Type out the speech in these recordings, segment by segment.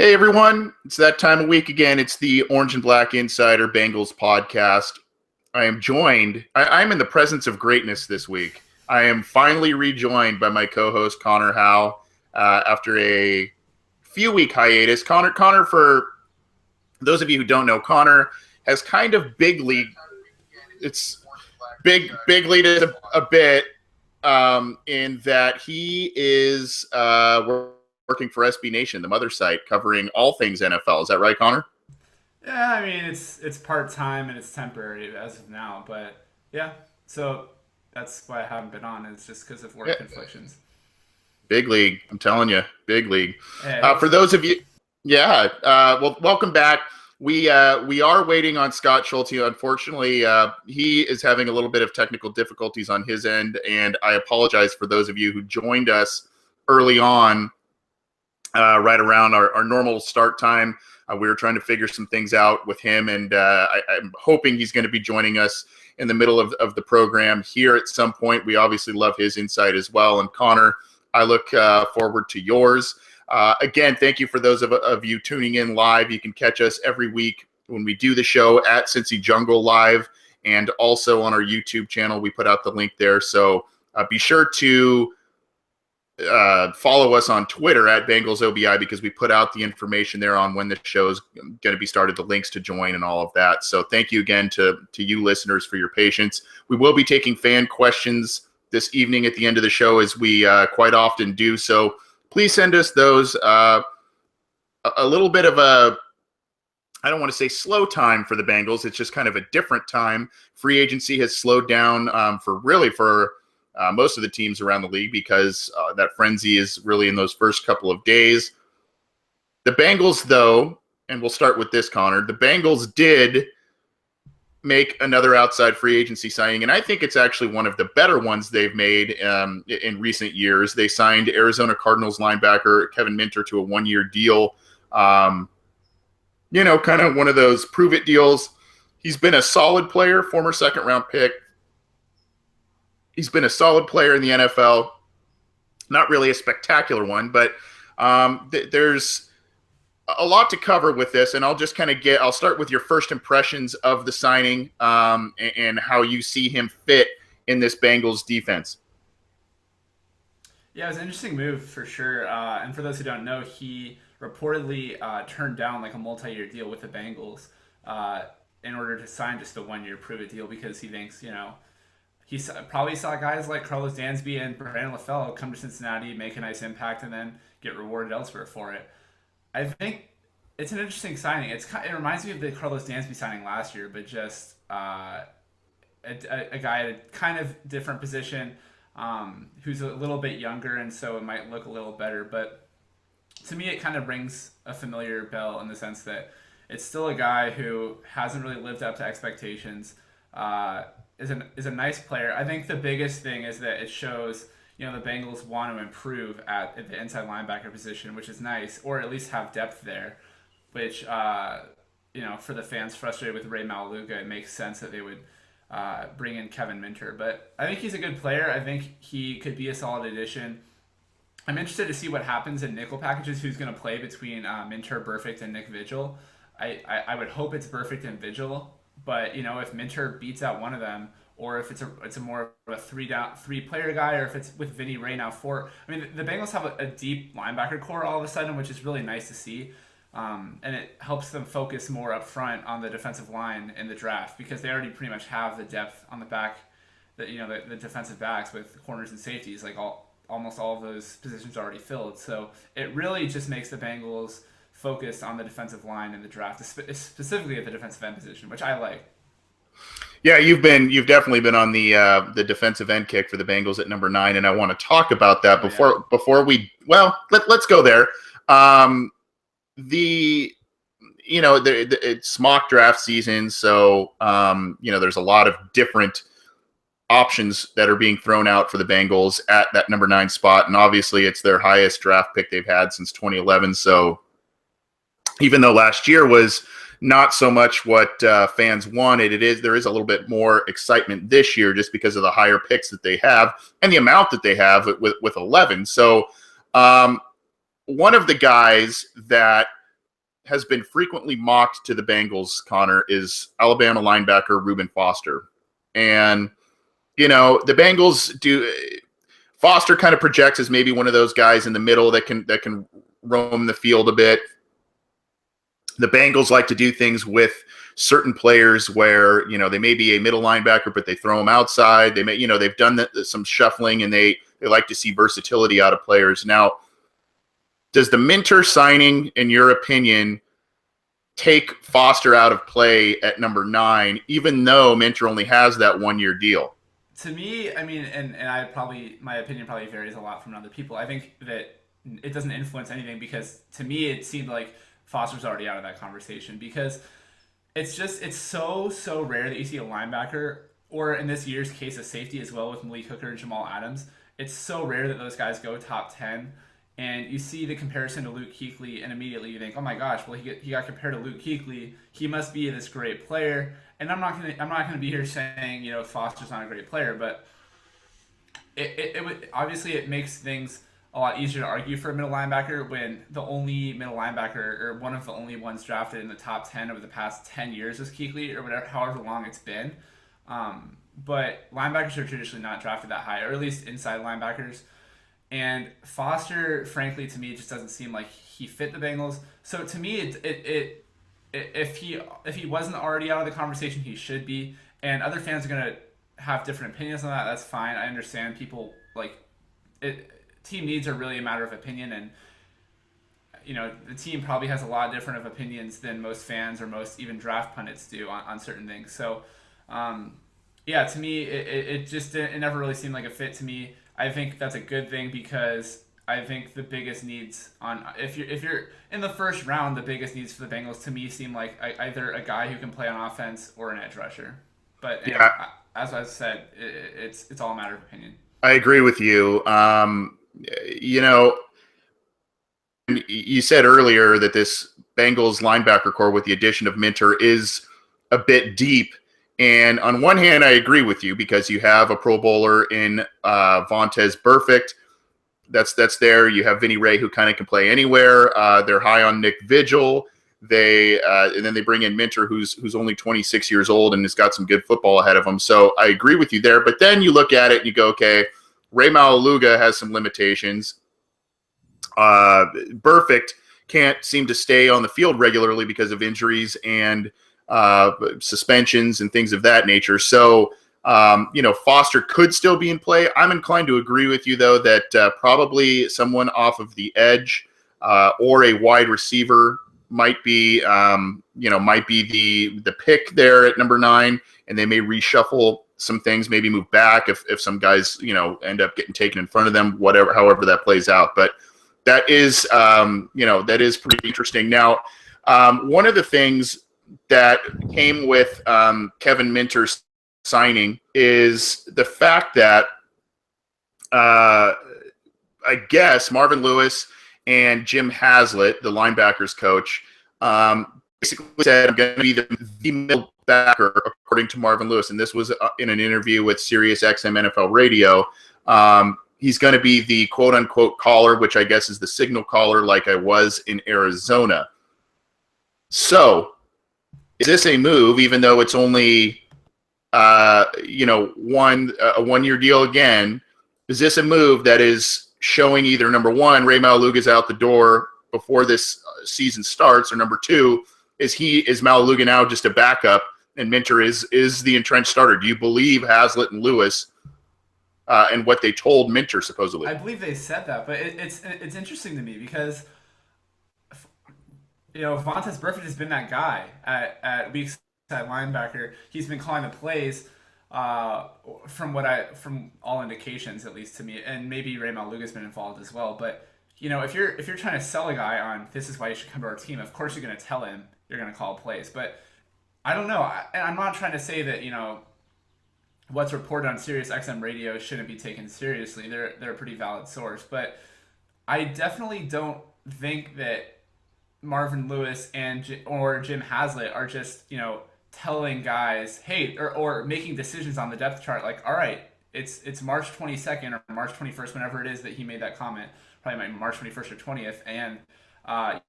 Hey everyone, it's that time of week again. It's the Orange and Black Insider Bengals podcast. I'm in the presence of greatness this week. I am finally rejoined by my co-host Connor Howe after a few week hiatus. Connor, for those of you who don't know, Connor has kind of big league. It's big lead a bit in that he is working for SB Nation, the mother site, covering all things NFL. Is that right, Connor? Yeah, I mean it's part time and it's temporary as of now, but yeah. So that's why I haven't been on. It's just because of Yeah, work conflictions. big league. I'm telling you, big league. Hey, I hope For so. those of you, yeah. Well, welcome back. We are waiting on Scott Schulte. Unfortunately, he is having a little bit of technical difficulties on his end, and I apologize for those of you who joined us early on, right around our normal start time. We were trying to figure some things out with him, and I'm hoping he's going to be joining us in the middle of the program here at some point. We obviously love his insight as well. And Connor, I look forward to yours. Again, thank you for those of you tuning in live. You can catch us every week when we do the show at Cincy Jungle Live, and also on our YouTube channel. We put out the link there. So be sure to follow us on Twitter at Bengals OBI, because we put out the information there on when the show is going to be started, the links to join and all of that. So thank you again to you listeners for your patience. We will be taking fan questions this evening at the end of the show, as we quite often do. So please send us those. A little bit of I don't want to say slow time for the Bengals. It's just kind of a different time. Free agency has slowed down for most of the teams around the league, because that frenzy is really in those first couple of days. The Bengals, though, and we'll start with this, Connor, the Bengals did make another outside free agency signing, and I think it's actually one of the better ones they've made in recent years. They signed Arizona Cardinals linebacker Kevin Minter to a one-year deal. Kind of one of those prove-it deals. He's been a solid player, former second-round pick. He's been a solid player in the NFL. Not really a spectacular one, but there's a lot to cover with this, and I'll start with your first impressions of the signing, and how you see him fit in this Bengals defense. Yeah, it was an interesting move for sure. And for those who don't know, he reportedly turned down like a multi-year deal with the Bengals in order to sign just a one-year prove-it deal, because he thinks he probably saw guys like Carlos Dansby and Brandon LaFell come to Cincinnati, make a nice impact, and then get rewarded elsewhere for it. I think it's an interesting signing. It reminds me of the Carlos Dansby signing last year, but just a guy at a kind of different position, who's a little bit younger, and so it might look a little better. But to me, it kind of rings a familiar bell in the sense that it's still a guy who hasn't really lived up to expectations. Is a nice player. I think the biggest thing is that it shows the Bengals want to improve at the inside linebacker position, which is nice, or at least have depth there. Which for the fans frustrated with Ray Maluga, it makes sense that they would bring in Kevin Minter. But I think he's a good player. I think he could be a solid addition. I'm interested to see what happens in nickel packages. Who's going to play between Minter, Burfict, and Nick Vigil? I would hope it's Burfict and Vigil. But if Minter beats out one of them, or if it's a more of a three player guy, or if it's with Vinny Ray now four. I mean, the Bengals have a deep linebacker core all of a sudden, which is really nice to see, and it helps them focus more up front on the defensive line in the draft, because they already pretty much have the depth on the back, the defensive backs with corners and safeties, like almost all of those positions are already filled. So it really just makes the Bengals focused on the defensive line in the draft, specifically at the defensive end position, which I like. Yeah, you've definitely been on the defensive end kick for the Bengals at number 9, and I want to talk about that before we. Well, let's go there. It's mock draft season, so there's a lot of different options that are being thrown out for the Bengals at that number 9 spot, and obviously it's their highest draft pick they've had since 2011. So even though last year was not so much what fans wanted, there is a little bit more excitement this year, just because of the higher picks that they have and the amount that they have with 11. So one of the guys that has been frequently mocked to the Bengals, Connor, is Alabama linebacker Reuben Foster. And, the Bengals do. Foster kind of projects as maybe one of those guys in the middle that can roam the field a bit. The Bengals like to do things with certain players where, they may be a middle linebacker, but they throw them outside. They may, they've done some shuffling, and they like to see versatility out of players. Now, does the Minter signing, in your opinion, take Foster out of play at number 9, even though Minter only has that 1-year deal? To me, I mean, and my opinion probably varies a lot from other people. I think that it doesn't influence anything because to me it seemed like Foster's already out of that conversation because it's so rare that you see a linebacker or in this year's case a safety as well with Malik Hooker and Jamal Adams. It's so rare that those guys go top 10. And you see the comparison to Luke Kuechly, and immediately you think, "Oh my gosh! Well, he got compared to Luke Kuechly. He must be this great player." And I'm not gonna be here saying Foster's not a great player, but it would obviously it makes things a lot easier to argue for a middle linebacker when the only middle linebacker or one of the only ones drafted in the top 10 over the past 10 years is Kuechly or whatever, however long it's been. But linebackers are traditionally not drafted that high, or at least inside linebackers. And Foster, frankly, to me, just doesn't seem like he fit the Bengals. So to me, if he wasn't already out of the conversation, he should be. And other fans are gonna have different opinions on that. That's fine. I understand people like it. Team needs are really a matter of opinion, and the team probably has a lot different of opinions than most fans or most even draft pundits do on certain things. So, yeah, to me, it never really seemed like a fit to me. I think that's a good thing because I think the biggest needs if you're in the first round, the biggest needs for the Bengals to me seem like either a guy who can play on offense or an edge rusher. But as I said, it's all a matter of opinion. I agree with you. You said earlier that this Bengals linebacker core with the addition of Minter is a bit deep. And on one hand, I agree with you because you have a Pro Bowler in Vontaze Burfict. That's there. You have Vinny Ray, who kind of can play anywhere. They're high on Nick Vigil. And then they bring in Minter, who's only 26 years old and has got some good football ahead of him. So I agree with you there. But then you look at it and you go, okay, Ray Maualuga has some limitations. Burfict can't seem to stay on the field regularly because of injuries and suspensions and things of that nature. So, Foster could still be in play. I'm inclined to agree with you, though, that probably someone off of the edge or a wide receiver might be the pick there at number 9, and they may reshuffle some things, maybe move back if some guys, end up getting taken in front of them, however that plays out. But that is, that is pretty interesting. Now, one of the things that came with Kevin Minter's signing is the fact that I guess Marvin Lewis and Jim Haslett, the linebackers coach, basically said, "I'm going to be the middle backer," according to Marvin Lewis. And this was in an interview with Sirius XM NFL Radio. He's going to be the quote-unquote caller, which I guess is the signal caller like I was in Arizona. So is this a move, even though it's only a 1-year deal again? Is this a move that is showing either, number one, Ray Maualuga's out the door before this season starts, or number two, is Maualuga now just a backup and Minter is the entrenched starter? Do you believe Haslett and Lewis and what they told Minter supposedly? I believe they said that, but it's interesting to me because Vontaze Burfict has been that guy at weak side linebacker. He's been calling the plays from all indications, at least to me, and maybe Ray Maualuga's been involved as well. But if you're trying to sell a guy on this is why you should come to our team, of course you're going to tell him you're going to call plays. But I don't know. I'm not trying to say that what's reported on Sirius XM radio shouldn't be taken seriously. They're a pretty valid source, but I definitely don't think that Marvin Lewis or Jim Haslett are just telling guys, hey, or making decisions on the depth chart like, all right, it's March 22nd or March 21st, whenever it is that he made that comment, probably March 21st or 20th, and you're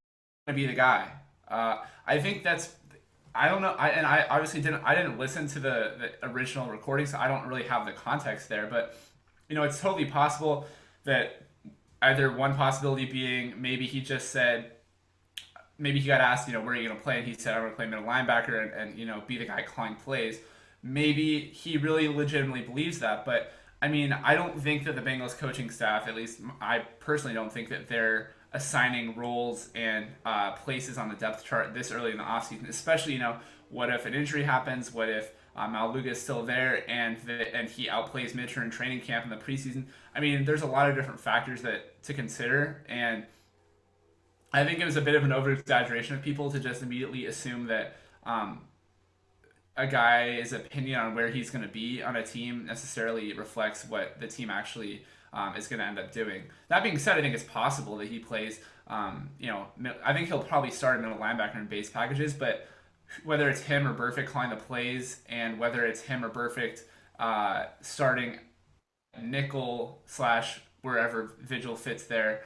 gonna be the guy. I think that's. I don't know. I obviously didn't. I didn't listen to the original recording, so I don't really have the context there. But it's totally possible that either one possibility being maybe he just said, maybe he got asked, where are you going to play, and he said, I'm going to play middle linebacker and be the guy calling plays. Maybe he really legitimately believes that, but I mean, I don't think that the Bengals coaching staff, at least I personally don't think that they're assigning roles and places on the depth chart this early in the offseason, especially, what if an injury happens? What if Maluga is still there and he outplays Mitchell in training camp in the preseason? I mean, there's a lot of different factors to consider, and I think it was a bit of an over exaggeration of people to just immediately assume that a guy's opinion on where he's going to be on a team necessarily reflects what the team actually is going to end up doing. That being said, I think it's possible that he plays. I think he'll probably start a middle linebacker in base packages, but whether it's him or Burfict calling the plays, and whether it's him or Burfict starting nickel slash wherever Vigil fits there,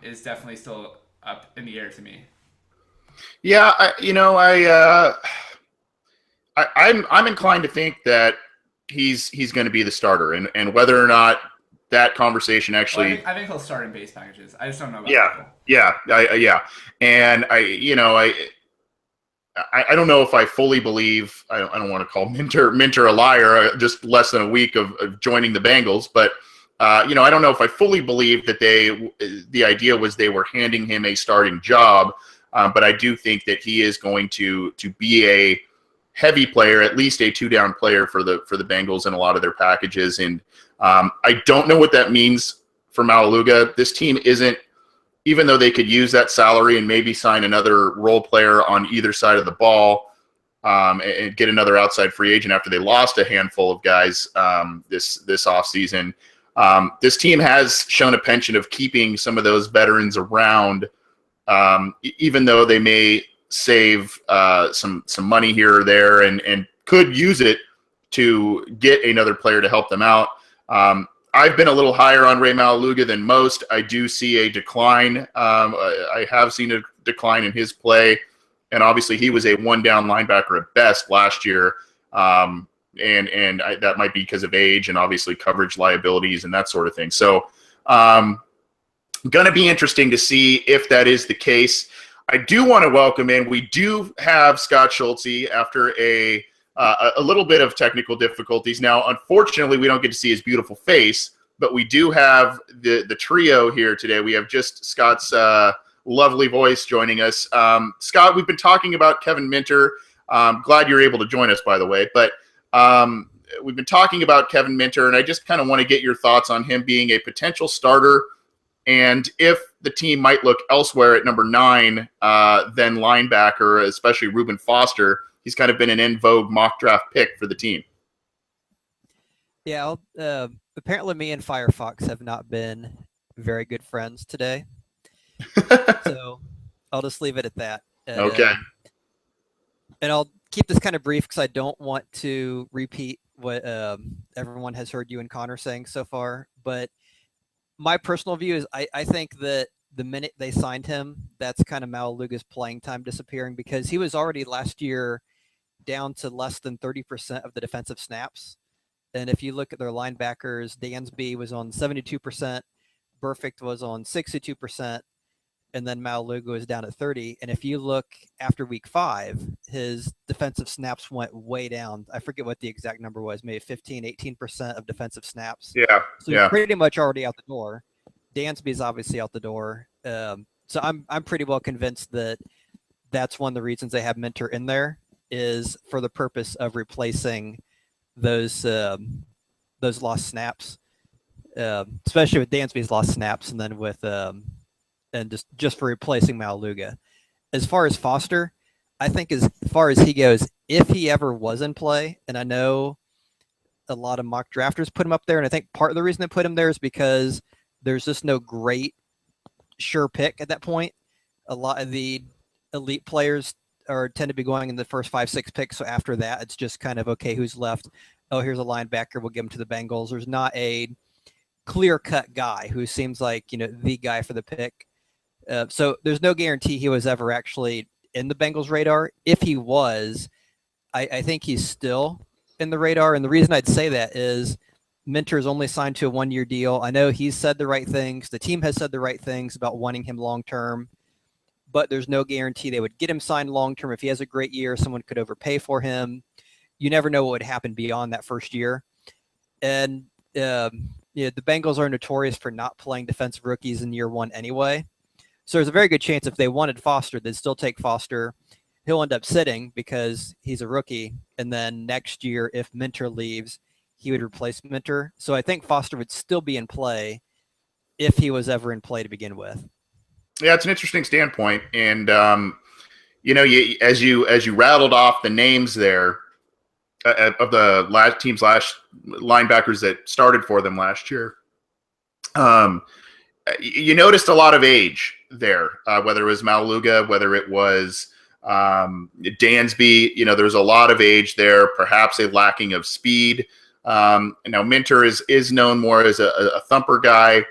is definitely still up in the air to me. Yeah, I'm inclined to think that he's going to be the starter, and whether or not that conversation actually. Well, I think he'll start in base packages. I just don't know about Yeah, nickel. yeah, and I don't know if I fully believe. I don't want to call Minter a liar. Just less than a week of joining the Bengals, but I don't know if I fully believe that the idea was they were handing him a starting job. But I do think that he is going to be a heavy player, at least a two-down player for the Bengals in a lot of their packages. And I don't know what that means for Malaluga. This team isn't, even though they could use that salary and maybe sign another role player on either side of the ball, and get another outside free agent after they lost a handful of guys this offseason. This team has shown a penchant of keeping some of those veterans around, even though they may save some money here or there and could use it to get another player to help them out. I've been a little higher on Ray Malaluga than most. I do see a decline. I have seen a decline in his play, and obviously he was a one-down linebacker at best last year. That might be because of age and obviously coverage liabilities and that sort of thing. So going to be interesting to see if that is the case. I do want to welcome in, we do have Scott Schultze after a little bit of technical difficulties. Now, unfortunately, we don't get to see his beautiful face, but we do have the trio here today. We have just Scott's lovely voice joining us. Scott, we've been talking about Kevin Minter. Glad you're able to join us, by the way. But we've been talking about Kevin Minter, and I just kind of want to get your thoughts on him being a potential starter, and if the team might look elsewhere at number 9 than linebacker, especially Reuben Foster. He's kind of been an in vogue mock draft pick for the team. Yeah, apparently me and Firefox have not been very good friends today. So I'll just leave it at that. Okay. And I'll keep this kind of brief because I don't want to repeat what everyone has heard you and Connor saying so far. But my personal view is I think that the minute they signed him, that's kind of Malaluga's playing time disappearing, because he was already last year down to less than 30% of the defensive snaps. And if you look at their linebackers, Dansby was on 72%, Burfict was on 62%, and then Malaluga was down at 30. And if you look after week 5, his defensive snaps went way down. I forget what the exact number was, maybe 15, 18% of defensive snaps. Yeah. So he's pretty much already out the door. Dansby's obviously out the door. So I'm pretty well convinced that that's one of the reasons they have Minter in there, is for the purpose of replacing those lost snaps, especially with Dansby's lost snaps, and then with and just for replacing Malaluga. As far as Foster, I think as far as he goes, if he ever was in play, and I know a lot of mock drafters put him up there, and I think part of the reason they put him there is because there's just no great sure pick at that point. A lot of the elite players tend to be going in the first 5-6 picks. So after that, it's just kind of, okay, who's left? Oh, here's a linebacker. We'll give him to the Bengals. There's not a clear-cut guy who seems like, the guy for the pick. So there's no guarantee he was ever actually in the Bengals' radar. If he was, I think he's still in the radar. And the reason I'd say that is Minter's only signed to a 1-year deal. I know he's said the right things. The team has said the right things about wanting him long-term, but there's no guarantee they would get him signed long-term. If he has a great year, someone could overpay for him. You never know what would happen beyond that first year. And the Bengals are notorious for not playing defensive rookies in year one anyway. So there's a very good chance if they wanted Foster, they'd still take Foster. He'll end up sitting because he's a rookie. And then next year, if Minter leaves, he would replace Minter. So I think Foster would still be in play if he was ever in play to begin with. Yeah, it's an interesting standpoint. And, as you rattled off the names there of the last team's last linebackers that started for them last year, you noticed a lot of age there, whether it was Maluga, whether it was Dansby. There was a lot of age there, perhaps a lacking of speed. Now Minter is known more as a thumper guy,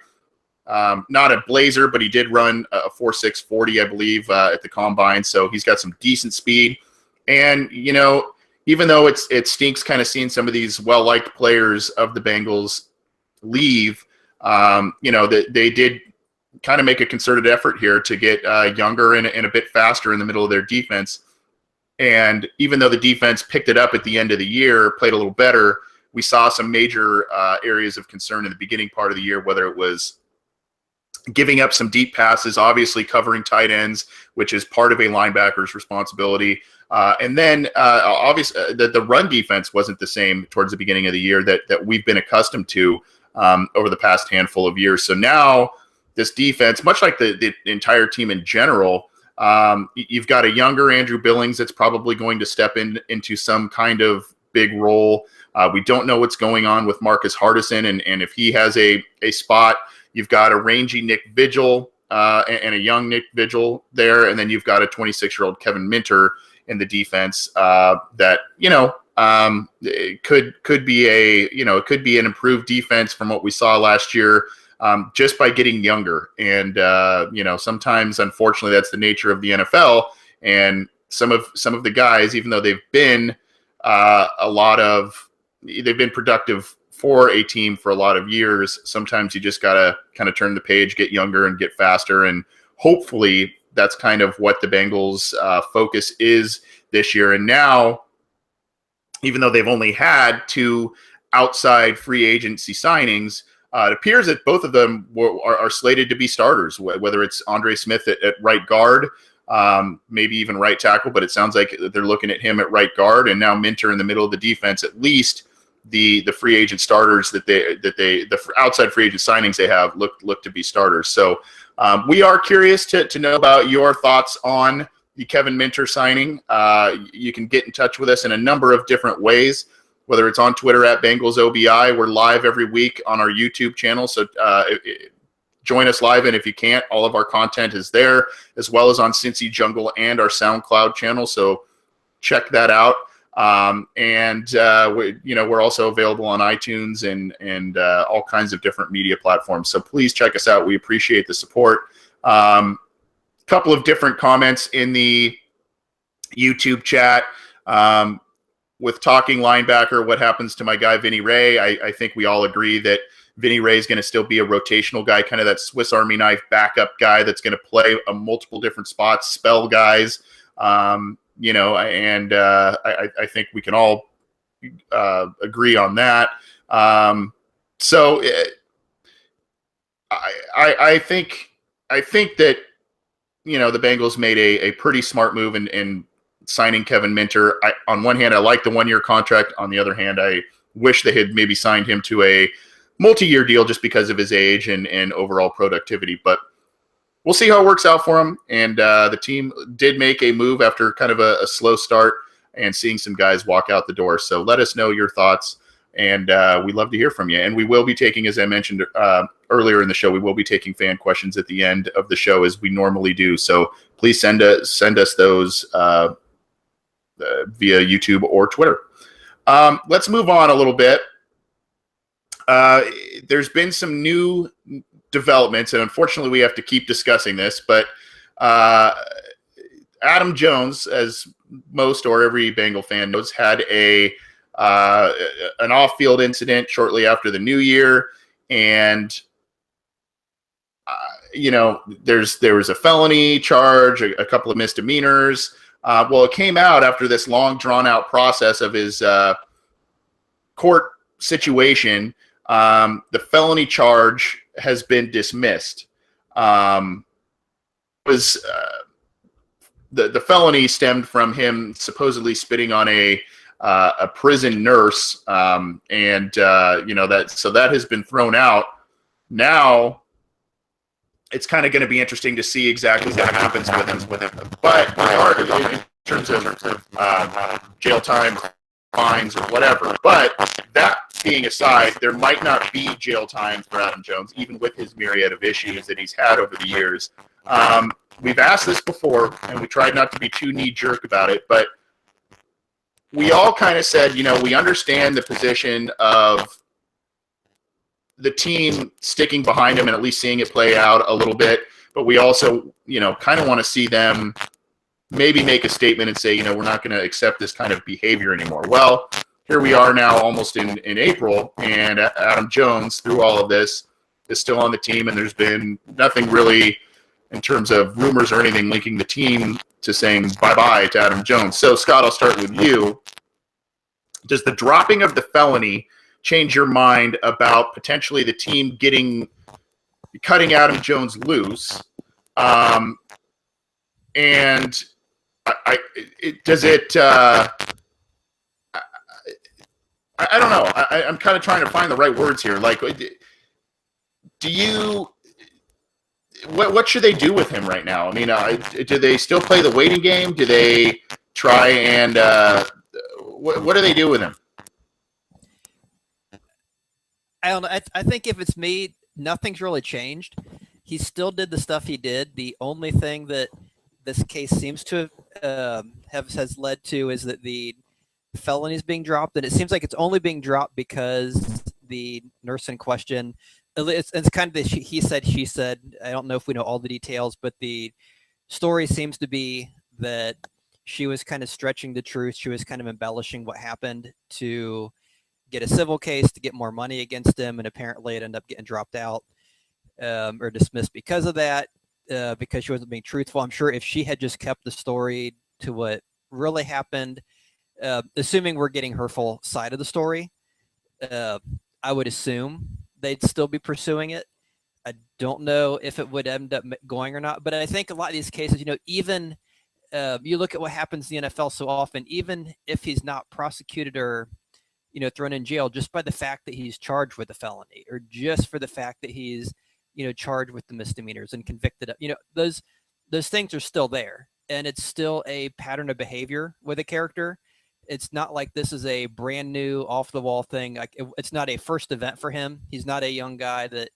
not a blazer, but he did run a 4.6 40, I believe, at the combine. So he's got some decent speed. And, even though it stinks kind of seeing some of these well-liked players of the Bengals leave, they did kind of make a concerted effort here to get younger and a bit faster in the middle of their defense. And even though the defense picked it up at the end of the year, played a little better, we saw some major areas of concern in the beginning part of the year, whether it was giving up some deep passes, obviously covering tight ends, which is part of a linebacker's responsibility. And then obviously the run defense wasn't the same towards the beginning of the year that we've been accustomed to over the past handful of years. So now this defense, much like the entire team in general, you've got a younger Andrew Billings that's probably going to step into some kind of big role. We don't know what's going on with Marcus Hardison, and if he has a spot. You've got a rangy Nick Vigil and a young Nick Vigil there, and then you've got a 26-year-old Kevin Minter in the defense that it could be an improved defense from what we saw last year just by getting younger. And sometimes, unfortunately, that's the nature of the NFL. And some of the guys, even though they've been they've been productive for a team for a lot of years, sometimes you just got to kind of turn the page, get younger and get faster. And hopefully that's kind of what the Bengals focus is this year. And now, even though they've only had 2 outside free agency signings, it appears that both of them are slated to be starters, whether it's Andre Smith at right guard, maybe even right tackle, but it sounds like they're looking at him at right guard, and now Minter in the middle of the defense. At least the free agent starters the outside free agent signings they have look to be starters. So we are curious to know about your thoughts on the Kevin Minter signing. You can get in touch with us in a number of different ways, whether it's on Twitter at BengalsOBI. We're live every week on our YouTube channel, so join us live. And if you can't, all of our content is there, as well as on Cincy Jungle and our SoundCloud channel. So check that out. We're also available on iTunes and all kinds of different media platforms. So please check us out. We appreciate the support. Couple of different comments in the YouTube chat. With talking linebacker, what happens to my guy Vinny Ray? I think we all agree that Vinny Ray is going to still be a rotational guy, kind of that Swiss Army knife backup guy that's going to play multiple different spots, spell guys. I think we can all agree on that. I think that the Bengals made a pretty smart move in signing Kevin Minter. On one hand, I like the 1-year contract. On the other hand, I wish they had maybe signed him to a multi-year deal just because of his age and overall productivity. But we'll see how it works out for him. And the team did make a move after kind of a slow start and seeing some guys walk out the door. So let us know your thoughts, and we'd love to hear from you. And we will be taking, as I mentioned earlier in the show, we will be taking fan questions at the end of the show as we normally do. So please send us those via YouTube or Twitter. Let's move on a little bit. There's been some new developments, and unfortunately we have to keep discussing this, but Adam Jones, as most or every Bengal fan knows, had an off-field incident shortly after the new year, and there was a felony charge, a couple of misdemeanors. Well, it came out after this long, drawn-out process of his court situation. The felony charge has been dismissed. Was the felony stemmed from him supposedly spitting on a prison nurse, that has been thrown out. Now it's kind of going to be interesting to see exactly what happens with him. But in terms of jail time, fines, or whatever. But that being aside, there might not be jail time for Adam Jones, even with his myriad of issues that he's had over the years. We've asked this before, and we tried not to be too knee-jerk about it, but we all kind of said, we understand the position of the team sticking behind him and at least seeing it play out a little bit, but we also, kind of want to see them maybe make a statement and say, we're not going to accept this kind of behavior anymore. Well, here we are now almost in April, and Adam Jones, through all of this, is still on the team, and there's been nothing really in terms of rumors or anything linking the team to saying bye-bye to Adam Jones. So, Scott, I'll start with you. Does the dropping of the felony change your mind about potentially the team cutting Adam Jones loose? And does it? I don't know. I'm kind of trying to find the right words here. Like, do you? What should they do with him right now? I mean, do they still play the waiting game? Do they try and what do they do with him? I don't know. I think if it's me, nothing's really changed. He still did the stuff he did. The only thing that this case seems to has led to is that the felony is being dropped, and it seems like it's only being dropped because the nurse in question. It's kind of the he said, she said. I don't know if we know all the details, but the story seems to be that she was kind of stretching the truth. She was kind of embellishing what happened to get a civil case to get more money against him, and apparently it ended up getting dropped out or dismissed because of that, because she wasn't being truthful. I'm sure if she had just kept the story to what really happened, assuming we're getting her full side of the story, I would assume they'd still be pursuing it. I don't know if it would end up going or not, but I think a lot of these cases, even you look at what happens in the NFL so often, even if he's not prosecuted or thrown in jail, just by the fact that he's charged with a felony, or just for the fact that he's charged with the misdemeanors and convicted of, those things are still there, and it's still a pattern of behavior with a character. It's not like this is a brand new off the wall thing. Like it's not a first event for him. He's not a young guy that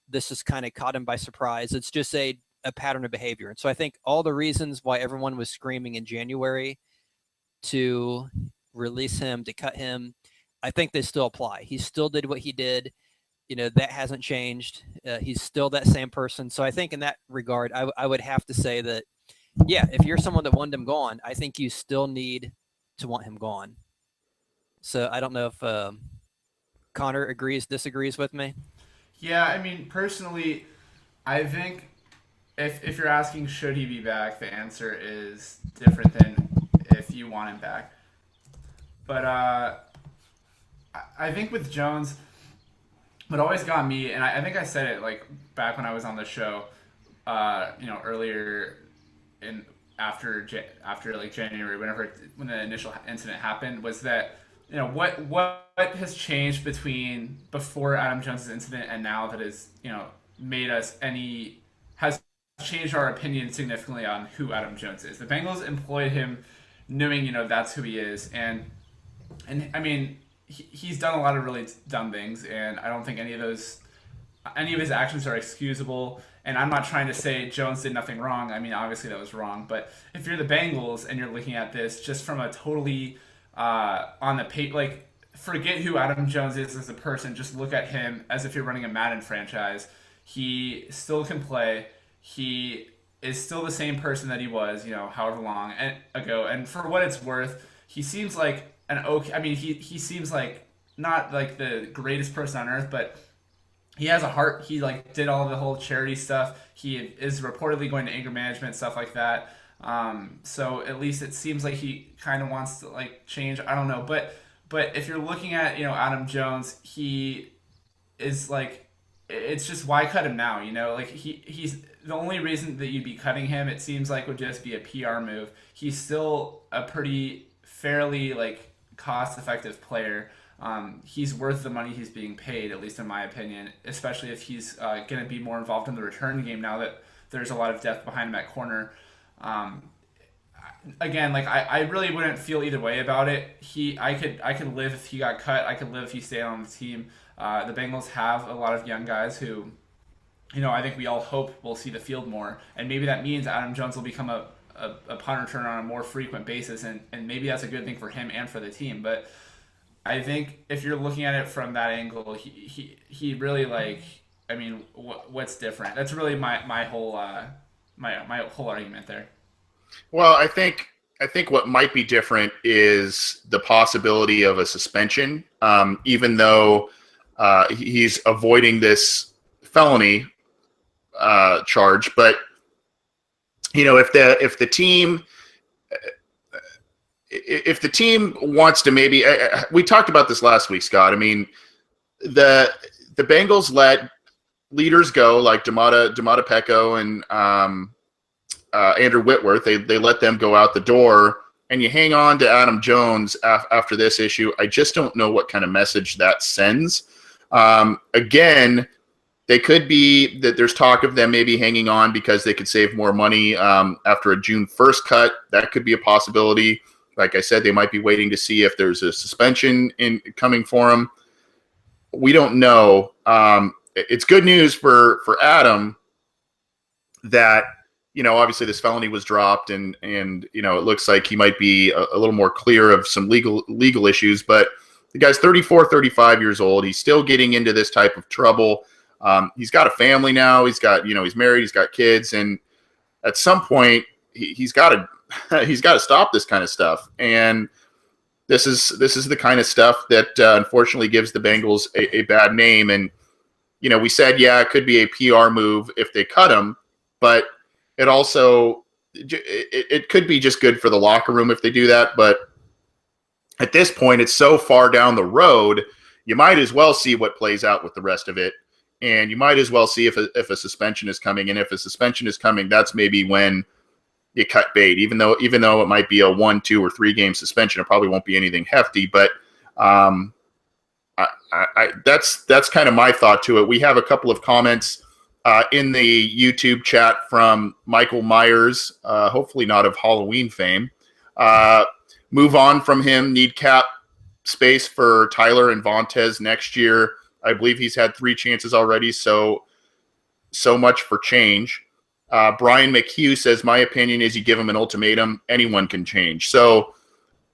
this has kind of caught him by surprise. It's just a pattern of behavior. And so I think all the reasons why everyone was screaming in January to release him, to cut him, I think they still apply. He still did what he did. That hasn't changed. He's still that same person. So I think in that regard, I would have to say that, yeah, if you're someone that wanted him gone, I think you still need to want him gone. So I don't know if Connor disagrees with me. Yeah, I mean, personally, I think if you're asking should he be back, the answer is different than if you want him back. But I think with Jones, what always got me, and I think I said it like back when I was on the show, earlier in after like January, when the initial incident happened, was that what has changed between before Adam Jones' incident and now that has has changed our opinion significantly on who Adam Jones is. The Bengals employed him knowing that's who he is, and I mean he's done a lot of really dumb things, and I don't think any of his actions are excusable. And I'm not trying to say Jones did nothing wrong. I mean, obviously that was wrong. But if you're the Bengals and you're looking at this just from a totally on the page, like forget who Adam Jones is as a person. Just look at him as if you're running a Madden franchise. He still can play. He is still the same person that he was, however long ago. And for what it's worth, he seems like an okay. I mean, he seems like not like the greatest person on earth, but he has a heart. He like did all the whole charity stuff. He is reportedly going to anger management, stuff like that. So at least it seems like he kind of wants to like change. I don't know, but if you're looking at Adam Jones, he is like, it's just why cut him now? Like he's the only reason that you'd be cutting him. It seems like would just be a PR move. He's still a pretty fairly like cost effective player. He's worth the money he's being paid, at least in my opinion, especially if he's going to be more involved in the return game now that there's a lot of depth behind him at corner. Um, Again, like I really wouldn't feel either way about it. I could live if he got cut. I could live if he stayed on the team. The Bengals have a lot of young guys who, I think we all hope will see the field more, and maybe that means Adam Jones will become a punt returner on a more frequent basis, and maybe that's a good thing for him and for the team. But I think if you're looking at it from that angle, he really like. I mean, what's different? That's really my whole my whole argument there. Well, I think what might be different is the possibility of a suspension, even though he's avoiding this felony charge. But if the team wants to maybe, we talked about this last week, Scott. I mean, the Bengals let leaders go like Damata Pecco and Andrew Whitworth. They let them go out the door, and you hang on to Adam Jones after this issue. I just don't know what kind of message that sends. Again, they could be that there's talk of them maybe hanging on because they could save more money after a June 1st cut. That could be a possibility. Like I said, they might be waiting to see if there's a suspension coming for him. We don't know. It's good news for Adam that obviously this felony was dropped, and it looks like he might be a little more clear of some legal issues. But the guy's 34, 35 years old. He's still getting into this type of trouble. He's got a family now. He's got he's married. He's got kids, and at some point he's got to stop this kind of stuff. And this is the kind of stuff that unfortunately gives the Bengals a bad name. And we said, it could be a PR move if they cut him, but it also it could be just good for the locker room if they do that. But at this point, it's so far down the road, you might as well see what plays out with the rest of it, and you might as well see if a suspension is coming. And if a suspension is coming, that's maybe when you cut bait. Even though it might be a 1, 2, or 3 game suspension, it probably won't be anything hefty. But that's kind of my thought to it. We have a couple of comments in the YouTube chat from Michael Myers, hopefully not of Halloween fame. Move on from him. Need cap space for Tyler and Vontez next year. I believe he's had 3 chances already, so much for change. Brian McHugh says, my opinion is you give him an ultimatum, anyone can change. So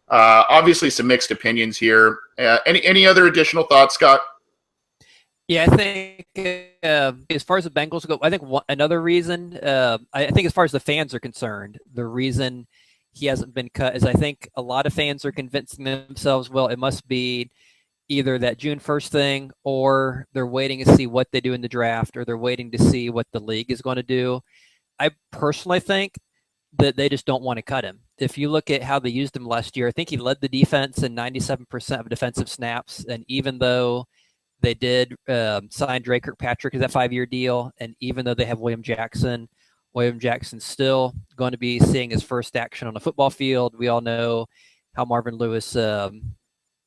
obviously some mixed opinions here. Any other additional thoughts, Scott? Yeah, I think as far as the Bengals go, I think another reason, I think as far as the fans are concerned, the reason he hasn't been cut is I think a lot of fans are convincing themselves, well, it must be either that June 1st thing, or they're waiting to see what they do in the draft, or they're waiting to see what the league is going to do. I personally think that they just don't want to cut him. If you look at how they used him last year, I think he led the defense in 97% of defensive snaps, and even though they did sign Drake Kirkpatrick as that 5-year deal, and even though they have William Jackson's still going to be seeing his first action on a football field. We all know how Marvin Lewis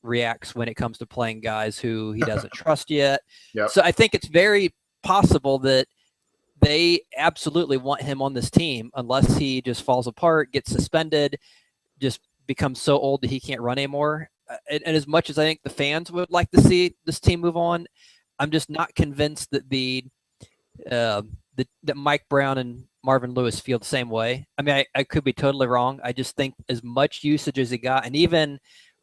reacts when it comes to playing guys who he doesn't trust yet. Yep. So I think it's very possible that they absolutely want him on this team unless he just falls apart, gets suspended, just becomes so old that he can't run anymore. And as much as I think the fans would like to see this team move on, I'm just not convinced that that Mike Brown and Marvin Lewis feel the same way. I mean, I could be totally wrong. I just think as much usage as he got, and even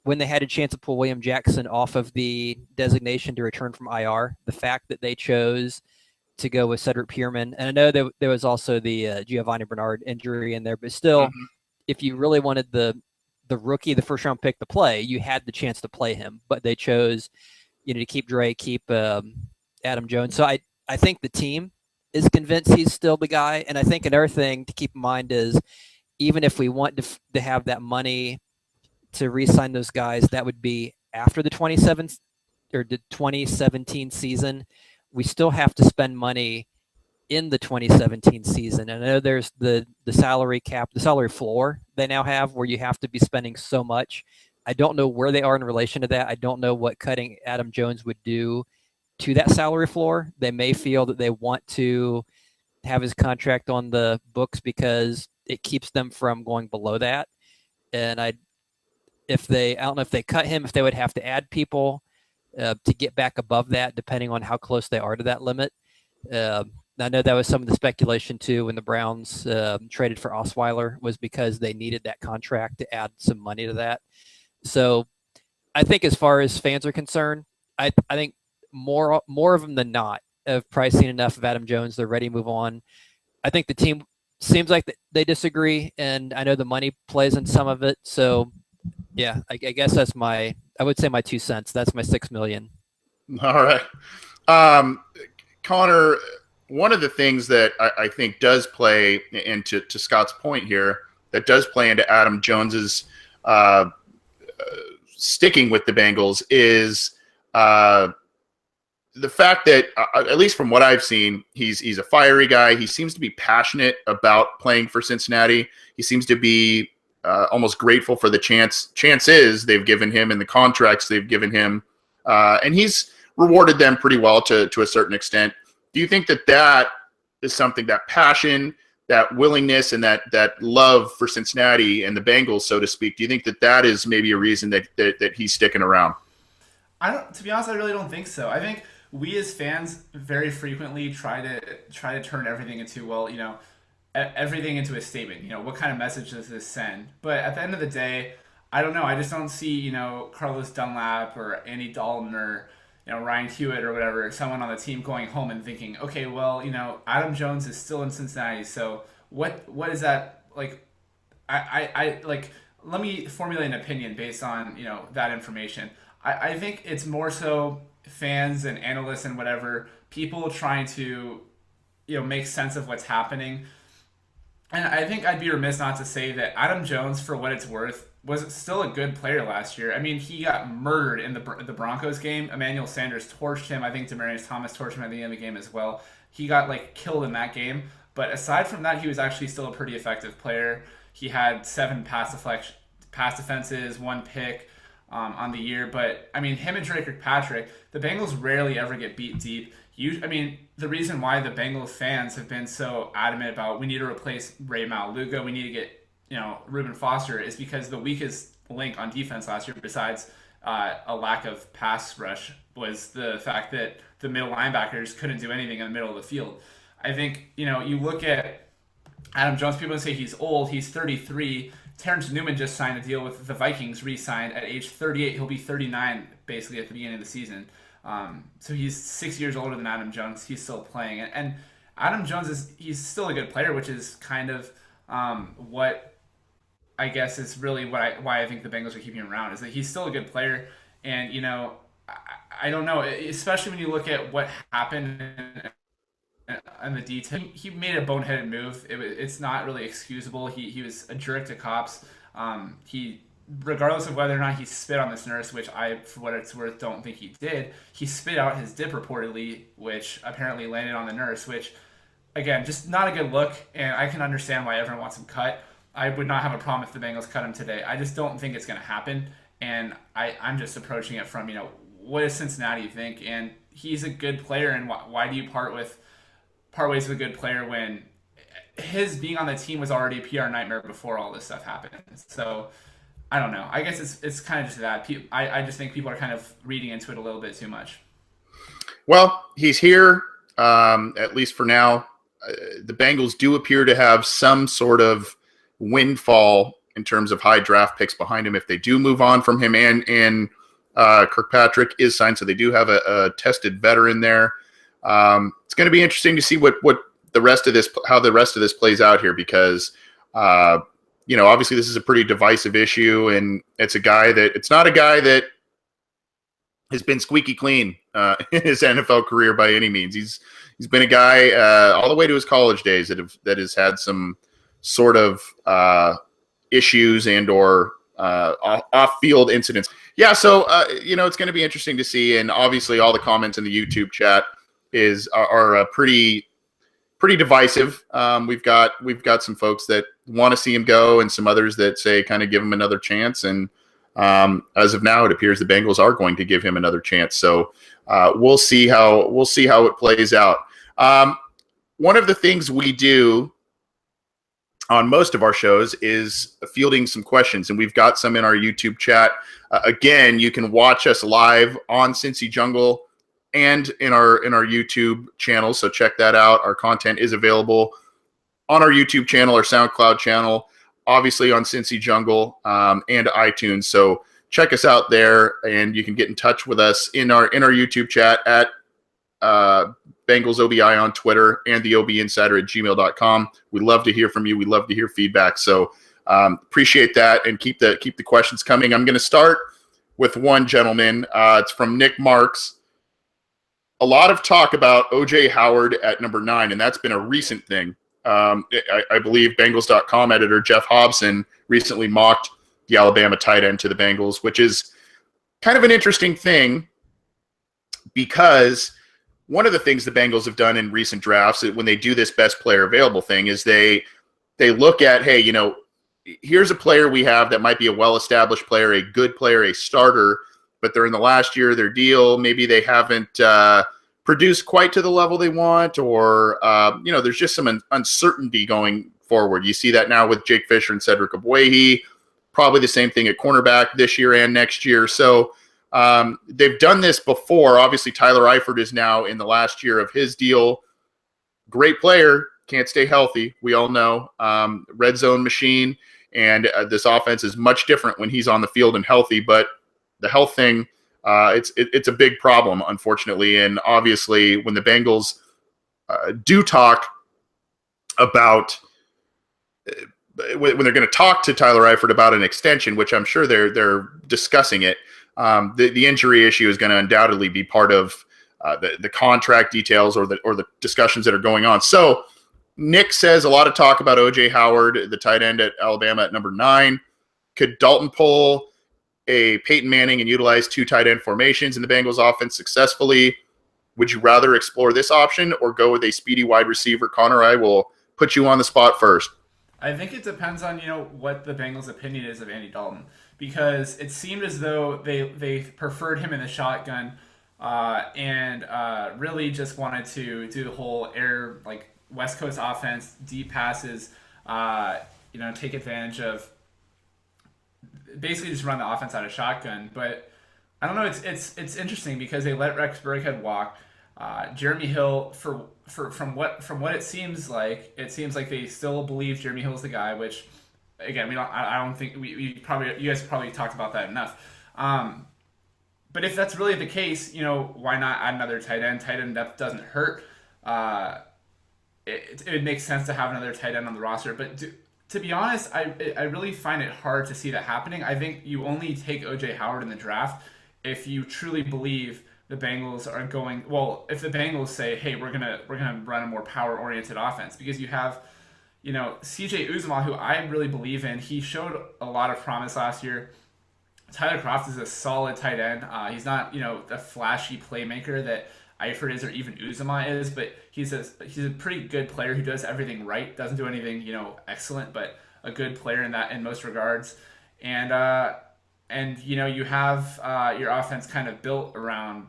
when they had a chance to pull William Jackson off of the designation to return from IR, the fact that they chose to go with Cedric Pierman. And I know there was also the Giovanni Bernard injury in there, but still, if you really wanted the rookie, the first round pick to play, you had the chance to play him. But they chose, to keep Dre, keep Adam Jones. So I think the team is convinced he's still the guy. And I think another thing to keep in mind is even if we want to have that money to re-sign those guys, that would be after the 2017 season. We still have to spend money in the 2017 season. And I know there's the salary cap, the salary floor they now have where you have to be spending so much. I don't know where they are in relation to that. I don't know what cutting Adam Jones would do to that salary floor. They may feel that they want to have his contract on the books because it keeps them from going below that. And I don't know if they cut him, if they would have to add people to get back above that, depending on how close they are to that limit. I know that was some of the speculation too when the Browns traded for Osweiler, was because they needed that contract to add some money to that. So I think as far as fans are concerned, I think more of them than not have probably seen enough of Adam Jones. They're ready to move on. I think the team seems like they disagree, and I know the money plays in some of it. So yeah, I guess I would say my 2 cents. That's my $6 million. All right. Connor, one of the things that I think does play into Scott's point here, that does play into Adam Jones's sticking with the Bengals is the fact that, at least from what I've seen, he's a fiery guy. He seems to be passionate about playing for Cincinnati. He seems to be almost grateful for the chances they've given him and the contracts they've given him. And he's rewarded them pretty well to a certain extent. Do you think that is something, that passion, that willingness, and that love for Cincinnati and the Bengals, so to speak, do you think that is maybe a reason that he's sticking around? To be honest, I really don't think so. I think we as fans very frequently try to turn everything into, everything into a statement. What kind of message does this send? But at the end of the day, I don't know. I just don't see, Carlos Dunlap or Andy Dalton or, Ryan Hewitt or whatever, someone on the team going home and thinking, okay, well, Adam Jones is still in Cincinnati. So what is that like? I like, let me formulate an opinion based on, that information. I think it's more so fans and analysts and whatever, people trying to, make sense of what's happening. And I think I'd be remiss not to say that Adam Jones, for what it's worth, was still a good player last year. I mean, he got murdered in the Broncos game. Emmanuel Sanders torched him. I think Demaryius Thomas torched him at the end of the game as well. He got killed in that game. But aside from that, he was actually still a pretty effective player. He had 7 pass defenses, 1 pick on the year. But I mean, him and Drake Kirkpatrick, the Bengals rarely ever get beat deep. The reason why the Bengals fans have been so adamant about we need to replace Ray Maluga, we need to get Reuben Foster, is because the weakest link on defense last year, besides a lack of pass rush, was the fact that the middle linebackers couldn't do anything in the middle of the field. I think, you look at Adam Jones, people say he's old, he's 33. Terrence Newman just signed a deal with the Vikings, re-signed at age 38. He'll be 39 basically at the beginning of the season. So he's 6 years older than Adam Jones. He's still playing. And Adam Jones he's still a good player, which is kind of what I guess is really why I think the Bengals are keeping him around, is that he's still a good player. And, I don't know, especially when you look at what happened and the detail. He made a boneheaded move. It's not really excusable. He was a jerk to cops. Regardless of whether or not he spit on this nurse, which I, for what it's worth, don't think he did, he spit out his dip reportedly, which apparently landed on the nurse, which, again, just not a good look, and I can understand why everyone wants him cut. I would not have a problem if the Bengals cut him today. I just don't think it's going to happen, and I'm just approaching it from, what does Cincinnati think? And he's a good player, and why do you part ways with a good player when his being on the team was already a PR nightmare before all this stuff happened? So I don't know. I guess it's kind of just that. I just think people are kind of reading into it a little bit too much. Well, he's here, at least for now. The Bengals do appear to have some sort of windfall in terms of high draft picks behind him if they do move on from him, and Kirkpatrick is signed, so they do have a tested veteran there. It's going to be interesting to see what the rest of this, how the rest of this plays out here, because obviously this is a pretty divisive issue, and it's not a guy that has been squeaky clean in his NFL career by any means. He's been a guy all the way to his college days that has had some sort of issues and or off-field incidents. Yeah, so it's going to be interesting to see, and obviously all the comments in the YouTube chat are pretty divisive. We've got some folks that want to see him go, and some others that say kind of give him another chance. And as of now, it appears the Bengals are going to give him another chance. So we'll see how it plays out. One of the things we do on most of our shows is fielding some questions, and we've got some in our YouTube chat. Again, you can watch us live on Cincy Jungle and in our YouTube channel, so check that out. Our content is available on our YouTube channel, our SoundCloud channel, obviously on Cincy Jungle and iTunes. So check us out there, and you can get in touch with us in our YouTube chat at Bengals OBI on Twitter and the obinsider@gmail.com. We love to hear from you. We love to hear feedback. So appreciate that, and keep the questions coming. I'm going to start with one gentleman. It's from Nick Marks. A lot of talk about O.J. Howard at number 9, and that's been a recent thing. I believe Bengals.com editor Jeff Hobson recently mocked the Alabama tight end to the Bengals, which is kind of an interesting thing, because one of the things the Bengals have done in recent drafts when they do this best player available thing is they look at, hey, here's a player we have that might be a well-established player, a good player, a starter, but they're in the last year of their deal. Maybe they haven't produced quite to the level they want, or there's just some uncertainty going forward. You see that now with Jake Fisher and Cedric Ogbuehi, probably the same thing at cornerback this year and next year. So they've done this before. Obviously, Tyler Eifert is now in the last year of his deal. Great player, can't stay healthy. We all know. Red zone machine, and this offense is much different when he's on the field and healthy. But the health thing, it's a big problem, unfortunately. And obviously, when the Bengals do talk about when they're going to talk to Tyler Eifert about an extension, which I'm sure they're discussing it, the injury issue is going to undoubtedly be part of the contract details or the discussions that are going on. So Nick says a lot of talk about O.J. Howard, the tight end at Alabama at number 9. Could Dalton pull a Peyton Manning and utilize 2 tight end formations in the Bengals offense successfully? Would you rather explore this option or go with a speedy wide receiver? Connor, I will put you on the spot first. I think it depends on what the Bengals' opinion is of Andy Dalton, because it seemed as though they preferred him in the shotgun and really just wanted to do the whole air, like West Coast offense, deep passes, take advantage of, basically just run the offense out of shotgun. But I don't know. It's interesting because they let Rex Burkhead walk. Jeremy Hill, from what it seems like they still believe Jeremy Hill's the guy. Which, again, I don't think you guys probably talked about that enough. But if that's really the case, why not add another tight end? Tight end depth doesn't hurt. It makes sense to have another tight end on the roster, but. To be honest, I really find it hard to see that happening. I think you only take O.J. Howard in the draft if you truly believe the Bengals are going. Well, if the Bengals say, "Hey, we're gonna run a more power-oriented offense," because you have, C.J. Uzomah, who I really believe in. He showed a lot of promise last year. Tyler Kroft is a solid tight end. He's not, the flashy playmaker that Eifert is or even Uzomah is, but he's a pretty good player who does everything right. Doesn't do anything, excellent, but a good player in most regards. And you have your offense kind of built around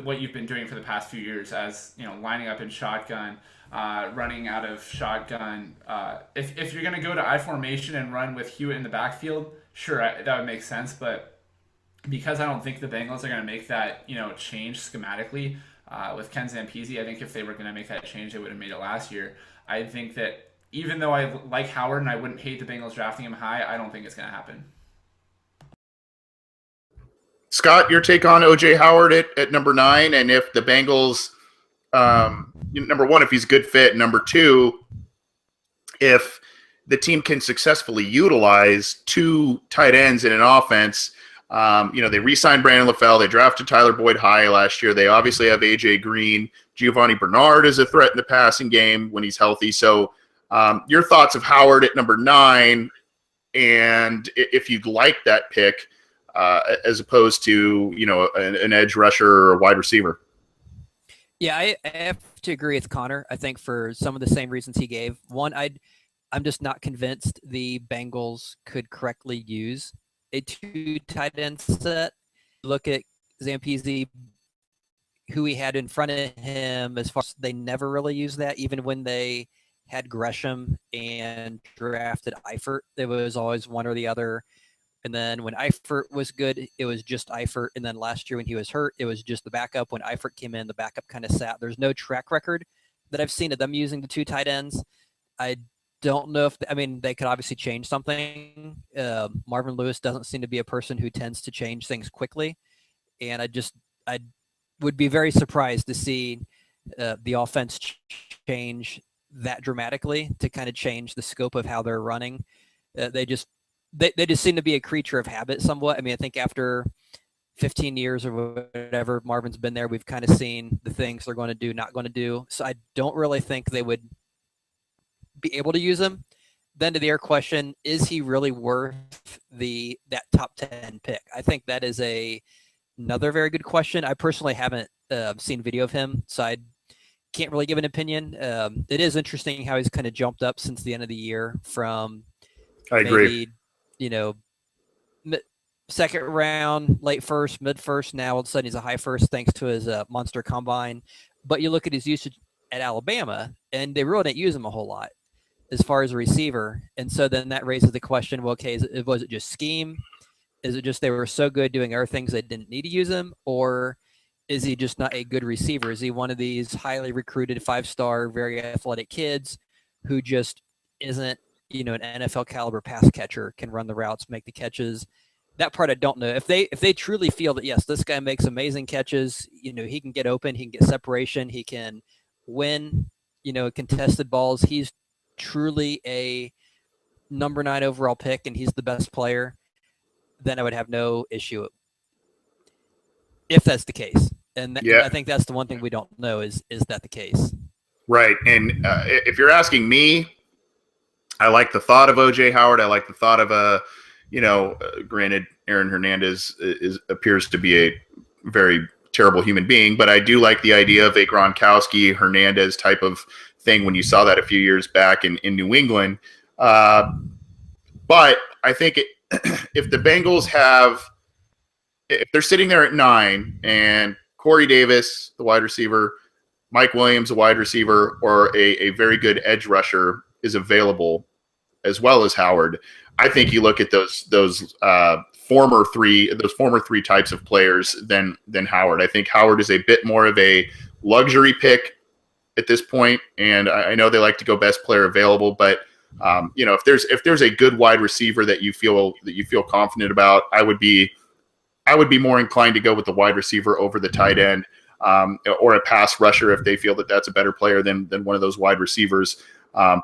what you've been doing for the past few years, as lining up in shotgun, running out of shotgun. If you're going to go to I formation and run with Hewitt in the backfield, sure, that would make sense, but because I don't think the Bengals are going to make that, change schematically with Ken Zampese, I think if they were going to make that change, they would have made it last year. I think that even though I like Howard and I wouldn't hate the Bengals drafting him high, I don't think it's going to happen. Scott, your take on OJ Howard at number 9, and if the Bengals, number one, if he's a good fit, number two, if the team can successfully utilize 2 tight ends in an offense. They re-signed Brandon LaFell. They drafted Tyler Boyd High last year. They obviously have A.J. Green. Giovanni Bernard is a threat in the passing game when he's healthy. So your thoughts of Howard at number 9, and if you'd like that pick as opposed to, an edge rusher or a wide receiver. Yeah, I have to agree with Connor. I think for some of the same reasons he gave. One, I'm just not convinced the Bengals could correctly use a 2 tight end set. Look at Zampese, who he had in front of him, as far as they never really used that. Even when they had Gresham and drafted Eifert, there was always one or the other. And then when Eifert was good, it was just Eifert. And then last year when he was hurt, it was just the backup. When Eifert came in, the backup kind of sat. There's no track record that I've seen of them using the 2 tight ends. I don't know if they could obviously change something. Marvin Lewis doesn't seem to be a person who tends to change things quickly. And I would be very surprised to see the offense change that dramatically to kind of change the scope of how they're running. They just seem to be a creature of habit somewhat. I think after 15 years or whatever Marvin's been there, we've kind of seen the things they're going to do, not going to do. So I don't really think they would be able to use him. Then to their question, is he really worth that top 10 pick? I think that is another very good question. I personally haven't seen video of him, so I can't really give an opinion. It is interesting how he's kind of jumped up since the end of the year from I agree. Second round, late first, mid first. Now all of a sudden he's a high first thanks to his monster combine. But you look at his usage at Alabama, and they really didn't use him a whole lot as far as a receiver. And so then that raises the question, well, okay, was it just scheme? Is it just they were so good doing other things they didn't need to use him? Or is he just not a good receiver? Is he one of these highly recruited 5-star, very athletic kids who just isn't, an NFL caliber pass catcher, can run the routes, make the catches? That part I don't know. If they truly feel that, yes, this guy makes amazing catches, he can get open, he can get separation, he can win, contested balls. He's truly a number 9 overall pick and he's the best player, then I would have no issue if that's the case. And I think that's the one thing we don't know is that the case? Right. And if you're asking me, I like the thought of OJ Howard. I like the thought of granted, Aaron Hernandez appears to be a very terrible human being, but I do like the idea of a Gronkowski Hernandez type of thing when you saw that a few years back in New England. But I think if the Bengals if they're sitting there at 9 and Corey Davis, the wide receiver, Mike Williams, a wide receiver, or a very good edge rusher is available, as well as Howard, I think you look at those former three types of players than Howard. I think Howard is a bit more of a luxury pick at this point, and I know they like to go best player available, but if there's a good wide receiver that you feel confident about, I would be more inclined to go with the wide receiver over the tight end, or a pass rusher if they feel that that's a better player than one of those wide receivers.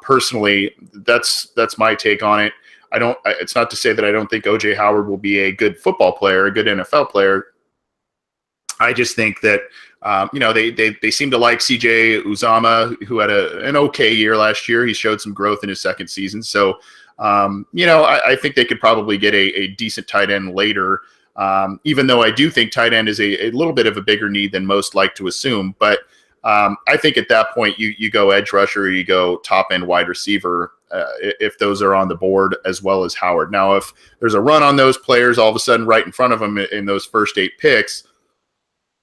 Personally, that's my take on it. It's not to say that I don't think OJ Howard will be a good football player, a good NFL player. I just think that they seem to like CJ Uzama, who had an okay year last year. He showed some growth in his second season. So, I think they could probably get a decent tight end later, even though I do think tight end is a little bit of a bigger need than most like to assume. But I think at that point, you go edge rusher, or you go top end wide receiver, if those are on the board, as well as Howard. Now, if there's a run on those players all of a sudden right in front of them in those first 8 picks,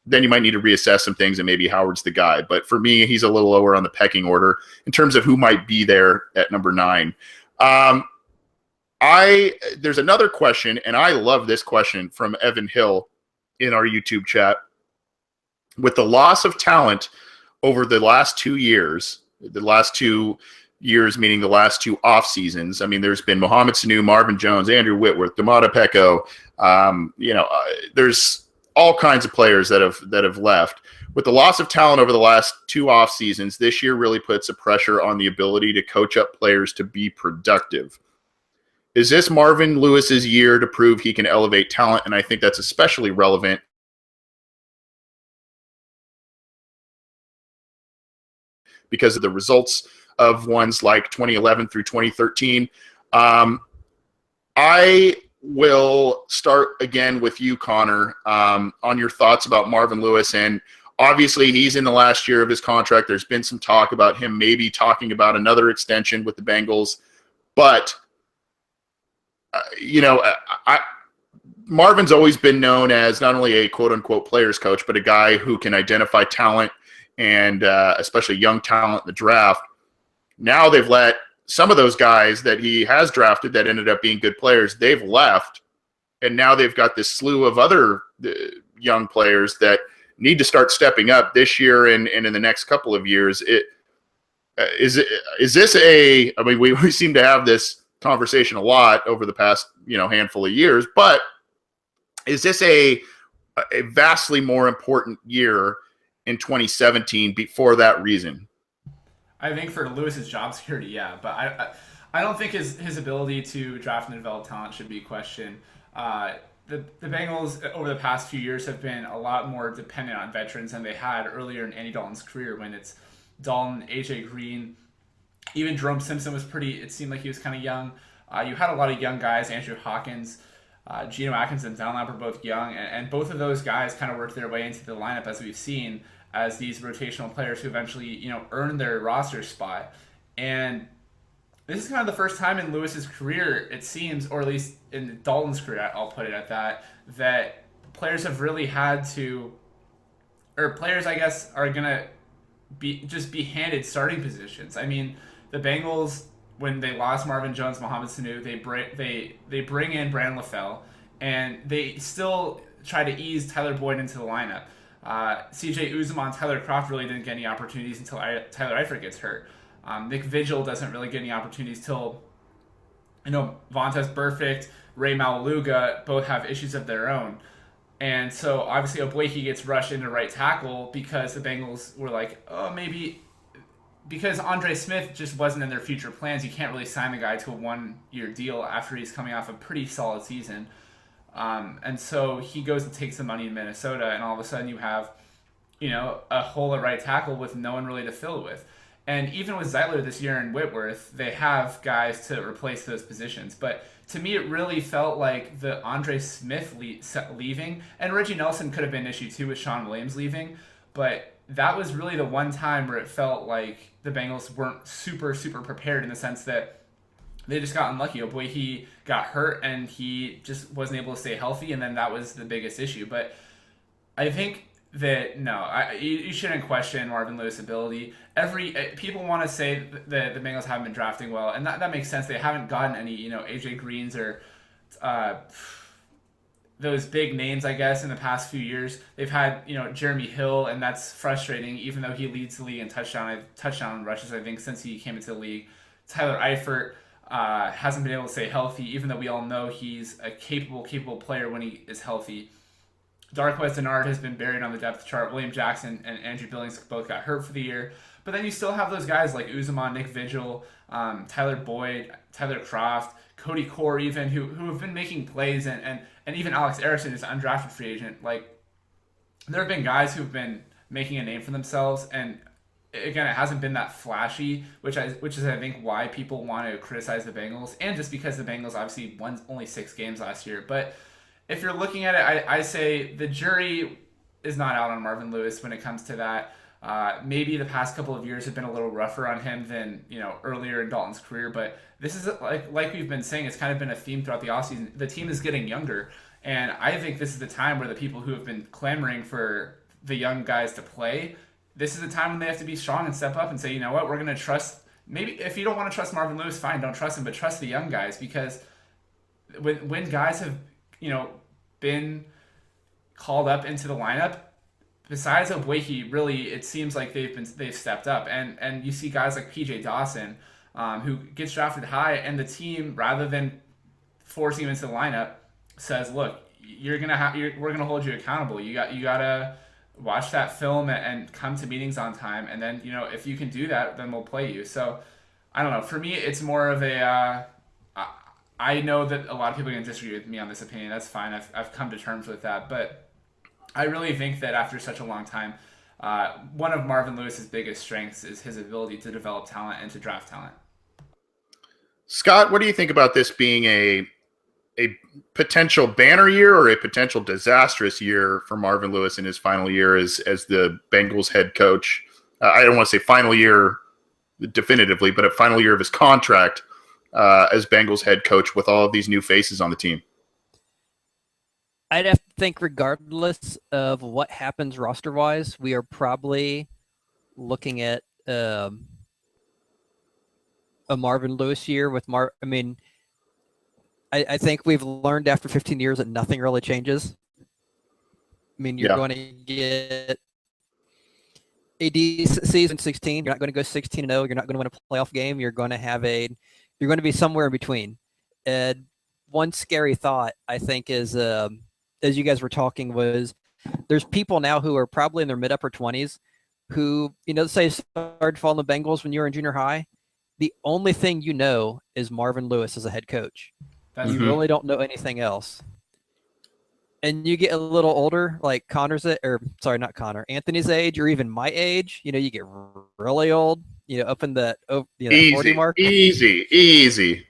then you might need to reassess some things, and maybe Howard's the guy. But for me, he's a little lower on the pecking order in terms of who might be there at number 9. There's another question, and I love this question from Evan Hill in our YouTube chat. With the loss of talent over the last 2 years, the last 2 years, meaning the last 2 off seasons. I mean, there's been Mohamed Sanu, Marvin Jones, Andrew Whitworth, Damata Pecco. There's all kinds of players that have left. With the loss of talent over the last 2 off seasons, this year really puts a pressure on the ability to coach up players to be productive. Is this Marvin Lewis's year to prove he can elevate talent? And I think that's especially relevant because of the results of ones like 2011 through 2013. I will start again with you, Connor, on your thoughts about Marvin Lewis. And obviously, he's in the last year of his contract. There's been some talk about him maybe talking about another extension with the Bengals. But, Marvin's always been known as not only a quote-unquote players coach, but a guy who can identify talent and especially young talent in the draft. Now they've let some of those guys that he has drafted that ended up being good players, they've left. And now they've got this slew of other young players that need to start stepping up this year and in the next couple of years. Is this I mean, we seem to have this conversation a lot over the past, handful of years, but is this a vastly more important year in 2017 for that reason? I think for Lewis's job security, yeah, but I don't think his ability to draft and develop talent should be questioned. The Bengals over the past few years have been a lot more dependent on veterans than they had earlier in Andy Dalton's career, when it's Dalton, AJ Green, even Jerome Simpson was it seemed like he was kind of young. You had a lot of young guys, Andrew Hawkins, Geno Atkins and Dunlap were both young, and both of those guys kind of worked their way into the lineup, as we've seen, as these rotational players who eventually, earned their roster spot. And this is kind of the first time in Lewis's career, it seems, or at least in Dalton's career, I'll put it at that players have really had to, or players, I guess, are going to be handed starting positions. I mean, the Bengals, when they lost Marvin Jones, Mohamed Sanu, they bring in Brandon LaFell, and they still try to ease Tyler Boyd into the lineup. CJ Uzomah, Tyler Kroft really didn't get any opportunities until Tyler Eifert gets hurt. Nick Vigil doesn't really get any opportunities till, Vontaze Burfict, Ray Maluga both have issues of their own. And so obviously Obuehi gets rushed into right tackle because the Bengals were like, oh, maybe because Andre Smith just wasn't in their future plans. You can't really sign the guy to a 1-year deal after he's coming off a pretty solid season. And so he goes and takes the money in Minnesota, and all of a sudden you have, a hole at right tackle with no one really to fill it with. And even with Zeitler this year and Whitworth, they have guys to replace those positions. But to me, it really felt like the Andre Smith leaving, and Reggie Nelson could have been an issue too with Sean Williams leaving, but that was really the one time where it felt like the Bengals weren't super, super prepared, in the sense that they just got unlucky. Obuehi got hurt and he just wasn't able to stay healthy, and then that was the biggest issue. But I think that you shouldn't question Marvin Lewis' ability. People want to say that the Bengals haven't been drafting well, and that makes sense. They haven't gotten any AJ Greens or those big names, I guess, in the past few years. They've had Jeremy Hill, and that's frustrating, even though he leads the league in touchdown rushes, I think, since he came into the league. Tyler Eifert hasn't been able to stay healthy, even though we all know he's a capable player when he is healthy. Darqueze Dennard has been buried on the depth chart. William Jackson and Andrew Billings both got hurt for the year. But then you still have those guys like Uzomah, Nick Vigil, Tyler Boyd, Tyler Kroft, Cody Core even, who have been making plays, and even Alex Erickson is an undrafted free agent. Like, there have been guys who've been making a name for themselves, and again, it hasn't been that flashy, which is I think why people want to criticize the Bengals, and just because the Bengals obviously won only 6 games last year. But if you're looking at it, I say the jury is not out on Marvin Lewis when it comes to that. Maybe the past couple of years have been a little rougher on him than earlier in Dalton's career, but this is like we've been saying, it's kind of been a theme throughout the offseason. The team is getting younger, and I think this is the time where the people who have been clamoring for the young guys to play, this is the time when they have to be strong and step up and say, you know what, we're going to trust. Maybe if you don't want to trust Marvin Lewis, fine, don't trust him, but trust the young guys, because when guys have been called up into the lineup, besides Obuehi, really, it seems like they've stepped up, and you see guys like PJ Dawson, who gets drafted high, and the team, rather than forcing him into the lineup, says, "Look, we're gonna hold you accountable. You gotta watch that film and come to meetings on time, and then if you can do that, then we'll play you." So I don't know. For me, it's more of a. I know that a lot of people are gonna disagree with me on this opinion. That's fine. I've come to terms with that, but I really think that after such a long time, one of Marvin Lewis's biggest strengths is his ability to develop talent and to draft talent. Scott, what do you think about this being a potential banner year or a potential disastrous year for Marvin Lewis in his final year as the Bengals head coach? I don't want to say final year definitively, but a final year of his contract as Bengals head coach with all of these new faces on the team. I'd have to think regardless of what happens roster-wise, we are probably looking at a Marvin Lewis year with I think we've learned after 15 years that nothing really changes. I mean, you're going to get a decent season 16. You're not going to go 16-0. You're not going to win a playoff game. You're going to be somewhere in between. And one scary thought, I think, is as you guys were talking, was there's people now who are probably in their mid-upper 20s who, say started following the Bengals when you were in junior high. The only thing you know is Marvin Lewis as a head coach. You really don't know anything else. And you get a little older, like Anthony's age, or even my age. You get really old. Up in the 40 mark. Easy.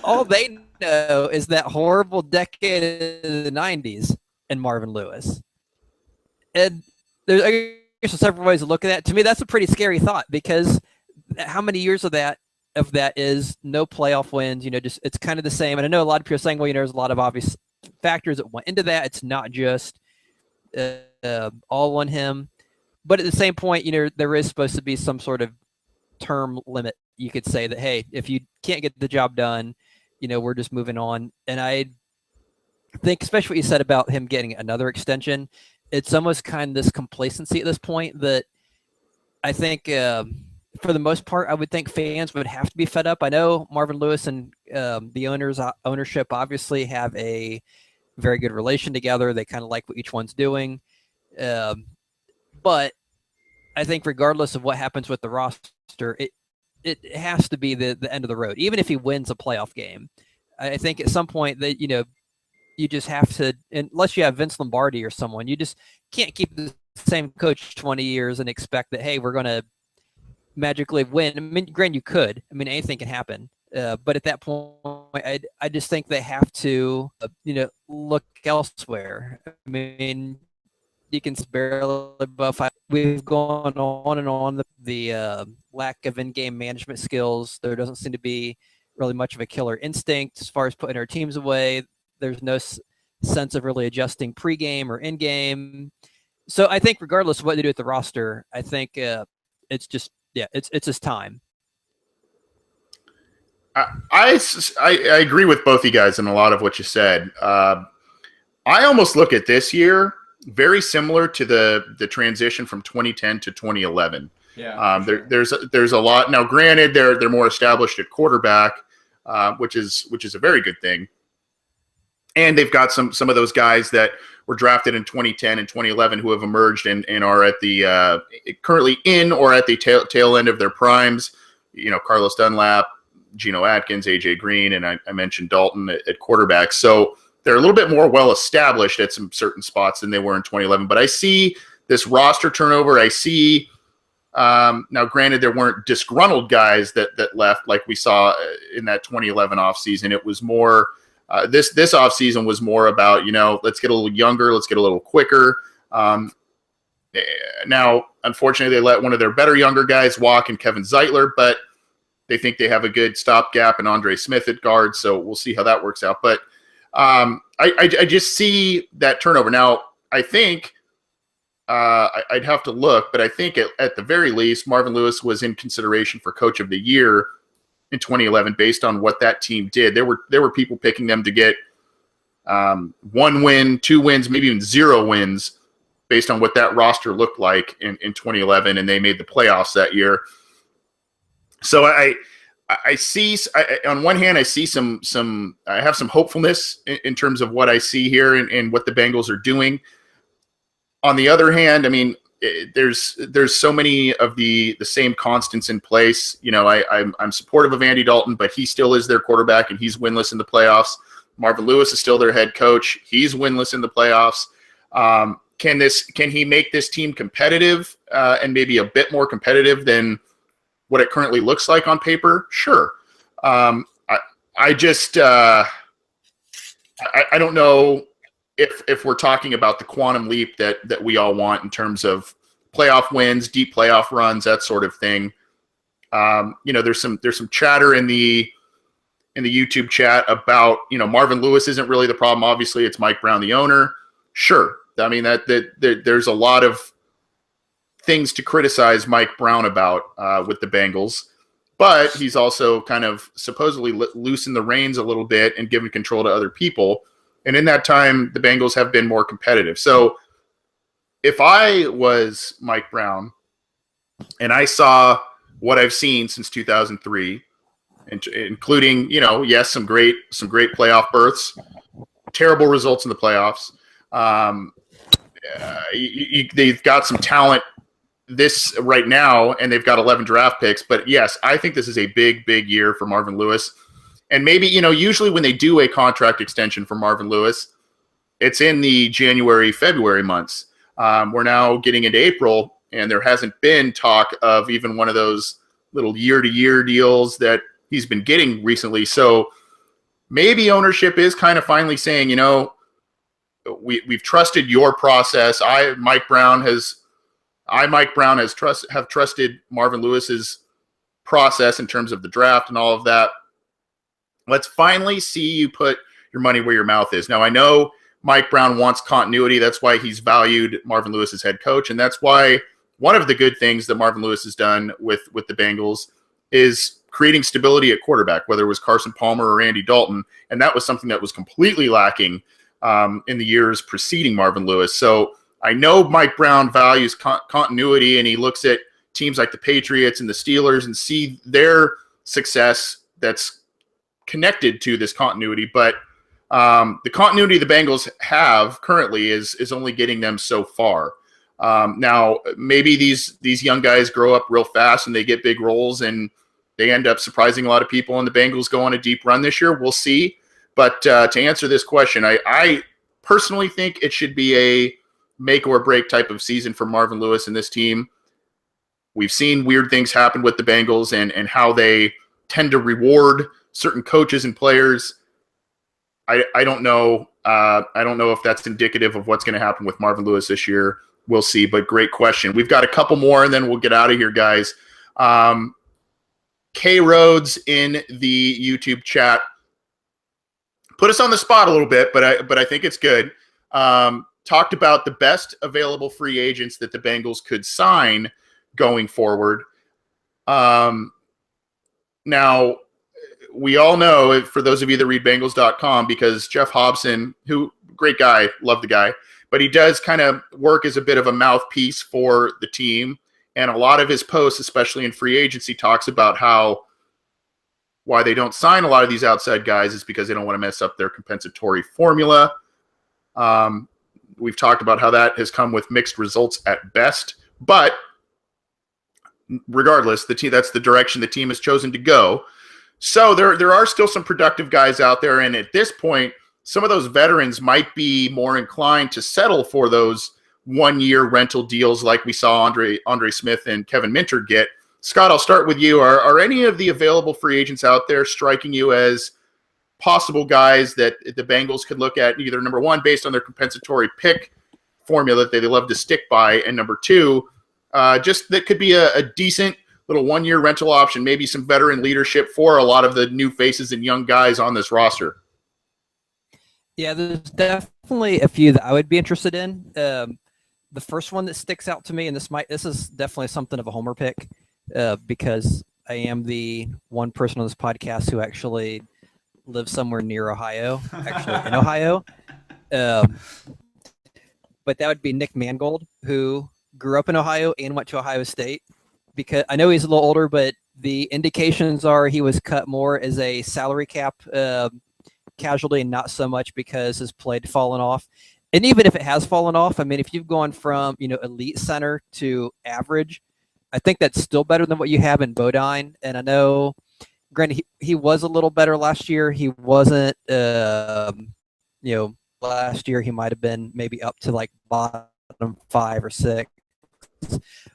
All they know is that horrible decade of the 90s and Marvin Lewis. And there's several ways to look at that. To me, that's a pretty scary thought, because how many years of that is no playoff wins, just it's kind of the same. And I know a lot of people are saying, well, there's a lot of obvious factors that went into that. It's not just all on him. But at the same point, there is supposed to be some sort of term limit. You could say that, hey, if you can't get the job done, we're just moving on. And I think, especially what you said about him getting another extension, it's almost kind of this complacency at this point that I think for the most part, I would think fans would have to be fed up. I know Marvin Lewis and the ownership obviously have a very good relation together. They kind of like what each one's doing. But I think regardless of what happens with the roster, it has to be the end of the road. Even if he wins a playoff game, I think at some point that, you just have to, unless you have Vince Lombardi or someone, you just can't keep the same coach 20 years and expect that, hey, we're going to magically win. I mean, granted, you could. I mean, anything can happen. But at that point, I just think they have to, look elsewhere. I mean, you can barely above 5. We've gone on and on the lack of in-game management skills. There doesn't seem to be really much of a killer instinct as far as putting our teams away. There's no sense of really adjusting pregame or in-game. So I think regardless of what they do with the roster, I think it's just, it's his time. I agree with both you guys in a lot of what you said. I almost look at this year very similar to the transition from 2010 to 2011. Yeah. Sure. There's a lot now. Granted, they're more established at quarterback, which is a very good thing. And they've got some of those guys that were drafted in 2010 and 2011 who have emerged and are at the currently in or at the tail end of their primes. Carlos Dunlap, Geno Atkins, AJ Green, and I mentioned Dalton at quarterback. So they're a little bit more well-established at some certain spots than they were in 2011. But I see this roster turnover. I see now, granted, there weren't disgruntled guys that left like we saw in that 2011 offseason. It was more this offseason was more about, let's get a little younger, let's get a little quicker. Now, unfortunately, they let one of their better younger guys walk in Kevin Zeitler, but they think they have a good stopgap in Andre Smith at guard, so we'll see how that works out. But I just see that turnover. Now, I think I'd have to look, but I think at the very least, Marvin Lewis was in consideration for Coach of the Year in 2011 based on what that team did. There were people picking them to get 1 win, 2 wins, maybe even 0 wins based on what that roster looked like in 2011, and they made the playoffs that year. So I see on one hand, I see I have some hopefulness in terms of what I see here and what the Bengals are doing. On the other hand, I mean, there's so many of the same constants in place. You know, I'm supportive of Andy Dalton, but he still is their quarterback and he's winless in the playoffs. Marvin Lewis is still their head coach. He's winless in the playoffs. Can he make this team competitive and maybe a bit more competitive than what it currently looks like on paper? Sure. I just I don't know if we're talking about the quantum leap that we all want in terms of playoff wins, deep playoff runs, that sort of thing. You know, there's some chatter in the YouTube chat about, you know, Marvin Lewis isn't really the problem. Obviously, it's Mike Brown, the owner. Sure. I mean, that there's a lot of things to criticize Mike Brown about with the Bengals, but he's also kind of supposedly loosened the reins a little bit and given control to other people. And in that time, the Bengals have been more competitive. So if I was Mike Brown and I saw what I've seen since 2003, including, you know, yes, some great playoff berths, terrible results in the playoffs. They've got some talent this right now, and they've got 11 draft picks. But yes, I think this is a big year for Marvin Lewis. And maybe, you know, usually when they do a contract extension for Marvin Lewis, it's in the January, February months. We're now getting into April, and there hasn't been talk of even one of those little year-to-year deals that he's been getting recently. So maybe ownership is kind of finally saying, you know, we've trusted your process. Mike Brown have trusted Marvin Lewis's process in terms of the draft and all of that. Let's finally see you put your money where your mouth is. Now, I know Mike Brown wants continuity. That's why he's valued Marvin Lewis as head coach. And that's why one of the good things that Marvin Lewis has done with the Bengals is creating stability at quarterback, whether it was Carson Palmer or Andy Dalton. And that was something that was completely lacking in the years preceding Marvin Lewis. So I know Mike Brown values continuity, and he looks at teams like the Patriots and the Steelers and see their success that's connected to this continuity. But the continuity the Bengals have currently is only getting them so far. Now, maybe these young guys grow up real fast and they get big roles and they end up surprising a lot of people, and the Bengals go on a deep run this year. We'll see. But to answer this question, I personally think it should be a make or break type of season for Marvin Lewis and this team. We've seen weird things happen with the Bengals and how they tend to reward certain coaches and players. I don't know. I don't know if that's indicative of what's going to happen with Marvin Lewis this year. We'll see, but great question. We've got a couple more, and then we'll get out of here, guys. K Rhodes in the YouTube chat put us on the spot a little bit, but I think it's good. Talked about the best available free agents that the Bengals could sign going forward. Now, we all know, for those of you that read Bengals.com, because Jeff Hobson, who great guy, love the guy, but he does kind of work as a bit of a mouthpiece for the team. And a lot of his posts, especially in free agency, talks about why they don't sign a lot of these outside guys is because they don't want to mess up their compensatory formula. We've talked about how that has come with mixed results at best. But regardless, that's the direction the team has chosen to go. So there are still some productive guys out there. And at this point, some of those veterans might be more inclined to settle for those one-year rental deals like we saw Andre Smith and Kevin Minter get. Scott, I'll start with you. Are any of the available free agents out there striking you as possible guys that the Bengals could look at, either number one, based on their compensatory pick formula that they love to stick by, and number two, just that could be a decent little one-year rental option, maybe some veteran leadership for a lot of the new faces and young guys on this roster? Yeah, there's definitely a few that I would be interested in. The first one that sticks out to me, and this is definitely something of a homer pick, because I am the one person on this podcast who actually lives somewhere near Ohio, actually in Ohio. But that would be Nick Mangold, who grew up in Ohio and went to Ohio State. Because I know he's a little older, but The indications are he was cut more as a salary cap casualty, and not so much because his play had fallen off. And even if it has fallen off, I mean, if you've gone from elite center to average, I think that's still better than what you have in Bodine. And I know, granted, he was a little better last year. He wasn't, last year he might have been maybe up to like bottom 5 or 6,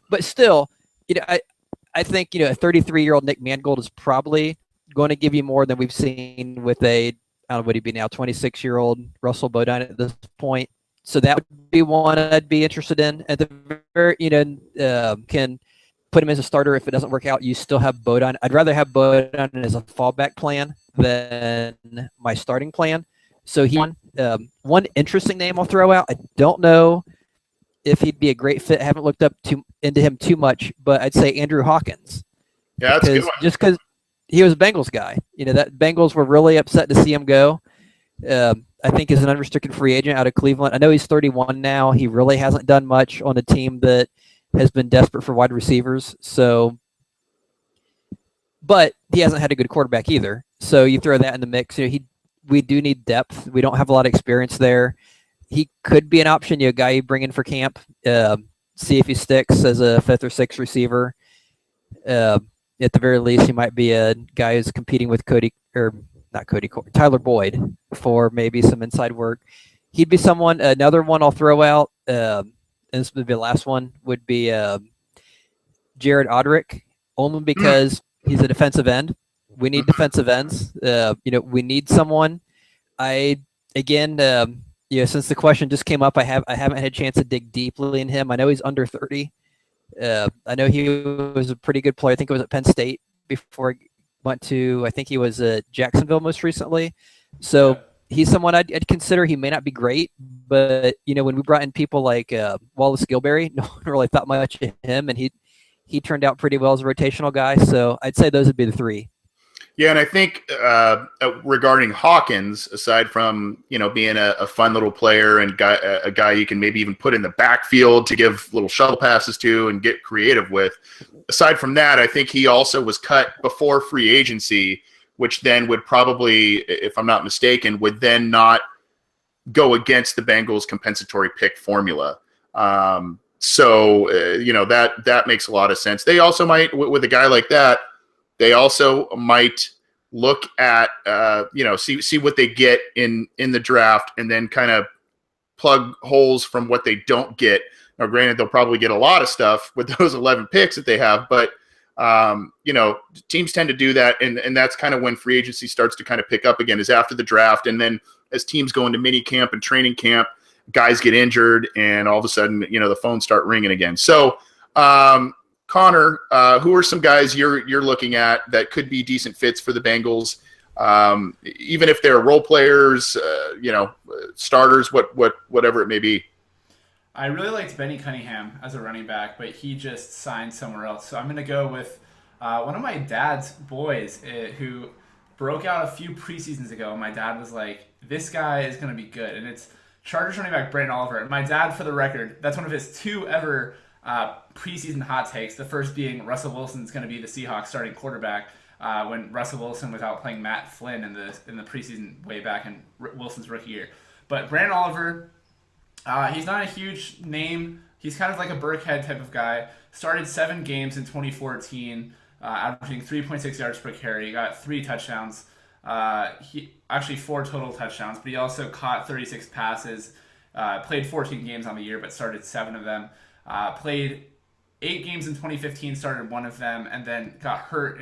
but still, I think a 33-year-old Nick Mangold is probably going to give you more than we've seen with a, I don't know what he'd be now, 26-year-old Russell Bodine at this point. So that would be one I'd be interested in. At the very, can put him as a starter if it doesn't work out. You still have Bodine. I'd rather have Bodine as a fallback plan than my starting plan. So one interesting name I'll throw out. I don't know if he'd be a great fit. I haven't looked into him too much, but I'd say Andrew Hawkins. Yeah, that's a good one. Just because he was a Bengals guy. That Bengals were really upset to see him go. I think he's an unrestricted free agent out of Cleveland. I know he's 31 now. He really hasn't done much on a team that has been desperate for wide receivers. So, but he hasn't had a good quarterback either. So you throw that in the mix. We do need depth. We don't have a lot of experience there. He could be an option. A guy you bring in for camp. See if he sticks as a 5th or 6th receiver. At the very least, he might be a guy who's competing with Tyler Boyd for maybe some inside work. He'd be someone. Another one I'll throw out, and this would be the last one, would be Jared Odrick, only because he's a defensive end. We need defensive ends. We need someone. Since the question just came up, I haven't had a chance to dig deeply in him. I know he's under 30. I know he was a pretty good player. I think it was at Penn State before he went to, I think he was at Jacksonville most recently. So he's someone I'd consider. He may not be great, but when we brought in people like Wallace Gilberry, no one really thought much of him, and he turned out pretty well as a rotational guy. So I'd say those would be the 3. Yeah, and I think regarding Hawkins, aside from being a fun little player and a guy you can maybe even put in the backfield to give little shuttle passes to and get creative with, aside from that, I think he also was cut before free agency, which then would probably, if I'm not mistaken, would then not go against the Bengals' compensatory pick formula. That makes a lot of sense. They also might, with a guy like that, they also might look at, see what they get in the draft and then kind of plug holes from what they don't get. Now, granted, they'll probably get a lot of stuff with those 11 picks that they have, but, teams tend to do that. And that's kind of when free agency starts to kind of pick up again, is after the draft. And then as teams go into mini camp and training camp, guys get injured and all of a sudden, the phones start ringing again. So, Connor, who are some guys you're looking at that could be decent fits for the Bengals, even if they're role players, starters, whatever it may be? I really liked Benny Cunningham as a running back, but he just signed somewhere else. So I'm going to go with one of my dad's boys who broke out a few preseasons ago. My dad was like, this guy is going to be good. And it's Chargers running back Brandon Oliver. And my dad, for the record, that's one of his 2 ever preseason hot takes. The first being Russell Wilson's going to be the Seahawks starting quarterback when Russell Wilson was out playing Matt Flynn in the preseason way back in Wilson's rookie year. But Brandon Oliver, he's not a huge name. He's kind of like a Burkhead type of guy. Started 7 games in 2014, averaging 3.6 yards per carry. He got 3 touchdowns. He actually 4 total touchdowns, but he also caught 36 passes. Played 14 games on the year, but started 7 of them. Played 8 games in 2015, started 1 of them, and then got hurt